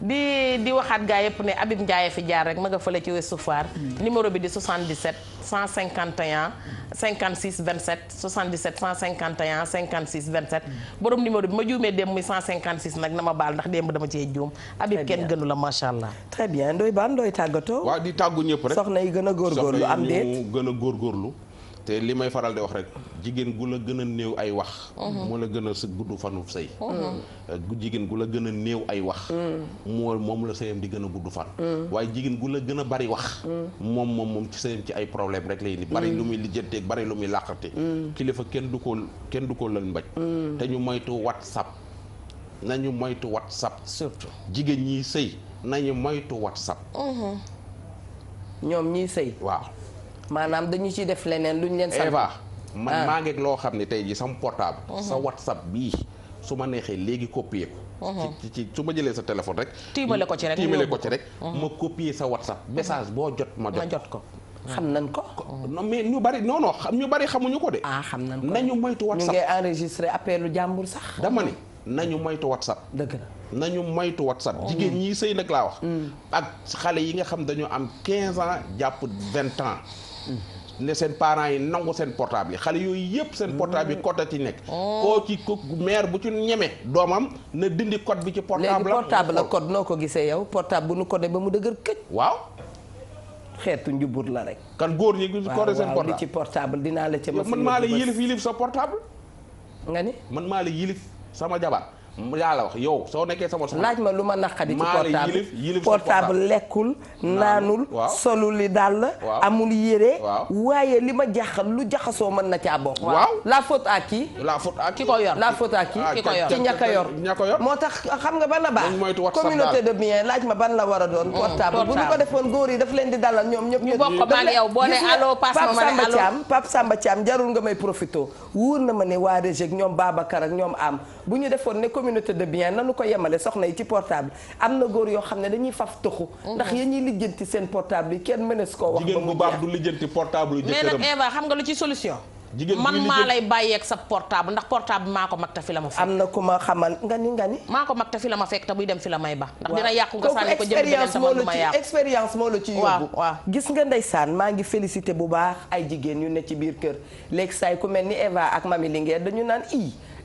di waxaat gaa yëpp ne Habib Ndiaye fi jaar rek ma nga fële ci Ouest Foire numéro bi di 77 151 56 27 77 151 56 27 borom numéro bi ma juumee dem muy 156 nag na ma baal ndax démb dama cee juum Habib kenn gënu la macha allah. très bien Ndoye Bane looy tàggatoo. waaw di tàggu ñëpp rek soxna yi gën a góorgóorlu am déet soxna yi ñu gën a góorgóorlu te li may faral di wax rek jigéen gu la gën a néew ay wax moo la gën a sa gudd fanu sëy jigéen gu la gën a néew ay wax moom la sëyam di gën a gudd fan waaye jigéen gu la gën a bari wax moom ci sëyam ci ay problème rek lay indi bari lu muy lijjanteeg bari lu muy làqate kilifa kenn du ko lën mbaj te ñu moytu WhatsApp nañu moytu WhatsApp surtout jigéen ñi sëy nañu moytu WhatsApp ñoom ñiy sëy waaw maanaam dañu ci def leneen luñ leen sant Eva man maa ngeeg loo xam ne tey ji sama portable sa WhatsApp bii su ma neexee léegi copier ko ci su ma jëlee sa téléphone rek tiimale ko ci rek ma copier sa WhatsApp message boo jot ma jot ko xam nañ ko non mais ñu bari non ñu bari xamuñu ko de xam nañ ko nañu moytu WhatsApp ñu ngay enregistré appelu jàmbur sax dama ne nañu moytu WhatsApp dëgg la nañu moytu WhatsApp jigéen ñi sëy nag laa wax ak xale yi nga xam dañoo am 15 ans jàpp 20 ans ne seen parents yi nangu seen portable yi xale yooyu yëpp seen portable yi code ci nekk koo ci ko maire bu ci ñeme doomam na dindi code bi ci portable léegi portable la code noo ko gisee yow portable bu nu codé ba mu dëgër këj waaw xeetu njubur la rek kan góor ñi codé seen portable li ci portable dinaa la ca man maa la yilif sa portable nga ni man maa la yilif sama jabar yaa la wax yow soo nekkee sama soxna laaj ma lu ma naqadi ci portable yilif portable lekkul naanul solul li daal amul yére waaye li ma jaaxal lu jaxasoo mën na caa bokk waaw la faute à qui ki ko yor la faute à qui ci ña ko yor moo tax xam nga ban la baax communauté de bien laaj ma ban la war a doon portable bu ñu ko defoon góor yi daf leen di dalal ñoom ñëpp ñu bokk maag yow boo ne allo Pape Samba Thiam jarul nga may profito wóor na ma ne waa Régek ñoom Babacar ak ñoom am bu ñu defoon ne communauté de bien nanu ko yemale soxna yi ci portable am na góor yoo xam ne dañuy faf toxu ndax yéen ñuy lijjanti seen portable yi kenn mënees koo wax jigéen bu baax du lijjanti portable mais nag Eva xam nga lu ci solution man maa lay bàyyeeg sa portable ndax portable maa ko mag ta fi la ma fekk am na ku ma xamal nga ni maa ko mag ta fi la ma fekk te buy dem fi la may ba ndax dina yàqu nga sànni ko jëm beneen sama du ma yàqu expérience moo la ci yóbbu gis nga ndeysaan maa ngi félicité bu baax ay jigéen yu ne ci biir kër léegi saay ku mel ni Eva ak Mami Linguère dañu naan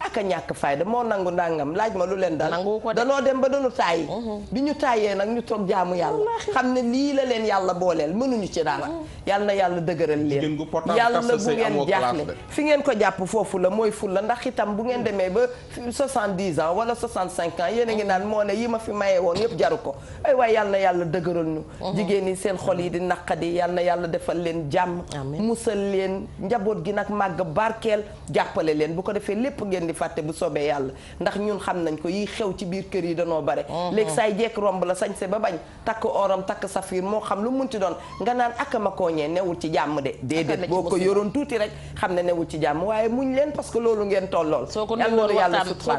ak a ñàkk fayda moo nangu ndàngam laaj ma lu leen dal danoo dem ba dañu tàyyi bi ñu tàyyee nag ñu toog jaamu yàlla xam ne lii la leen yàlla booleel mënuñu ci dara yàlla na yàlla dëgëral leen yàlla bu ngeen jaaxle fi ngeen ko jàpp foofu la mooy ful la ndax itam bu ngeen demee ba 70 ans wala 65 ans yéen a ngi naan moo ne yi ma fi maye woon yëpp jaru ko ay waay yàlla na yàlla dëgëral ñu jigéen ñi seen xol yi di naqadi yàlla na yàlla defal leen jàmm musal leen njaboot gi nag màgg barkeel jàppale leen bu ko defee lépp ngeen di fàtte bu soobee yàlla ndax ñun xam nañ ko yi xew ci biir kër yi danoo bare léegi saay jekk romb la sañse ba bañ takk oram takk safir moo xam lu munti doon nga naan akama kooñee newul ci jàmm de déedéet boo ko yoroon tuuti rek xam ne newul ci jàmm waaye muñ leen parce que loolu ngeen tollool yàlla suturaal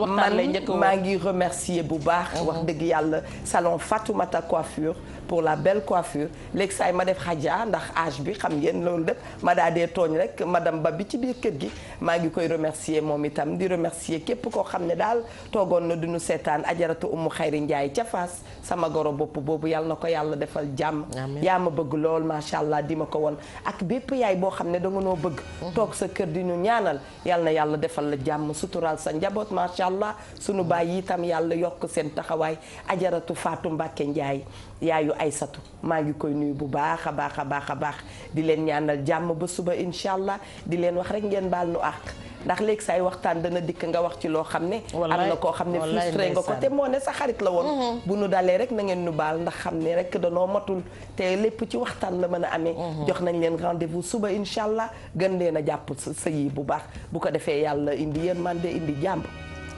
man maa ngi remercier bu baax wax dëgg yàlla salon Fatoumata coiffure pour la belle coiffure léegi saay ma def xaja ndax âge bi xam ngeen loolu def ma daa dee tooñ rek madame Ba bi ci biir kër gi maa ngi koy remercier moom itam di remercier képp koo xam ne daal toogoon na duñu seetaan ajaratu Umu Xayri Njaay ca Faas sama goro bopp boobu yàlla na ko yàlla defal jàmm yaa ma bëgg lool macha allah di ma ko won ak bépp yaay boo xam ne danga noo bëgg toog sa kër di ñu ñaanal yàlla na yàlla defal la jàmm sutural sa njaboot macha allah sunu baay yi itam yàlla yokk seen taxawaay ajaratu Faatu Mbàkke Njaay yaayu Aysatu maa ngi koy nuyu bu baax a baax a baax a baax di leen ñaanal jàmm ba suba incha allah di leen wax rek ngeen baal nu àq ndax léegi say waxtaan dana dikk nga wax ci loo xam ne am na koo xam ne frustré nga ko te moo ne sa xarit la woon bu nu dalee rek na ngeen nu baal ndax xam ne rek danoo matul te lépp ci waxtaan la mën a amee jox nañ leen rendez-vous suba incha allah gën leen a jàpp sa yi bu baax bu ko defee yàlla indi yéen man de indi jàmm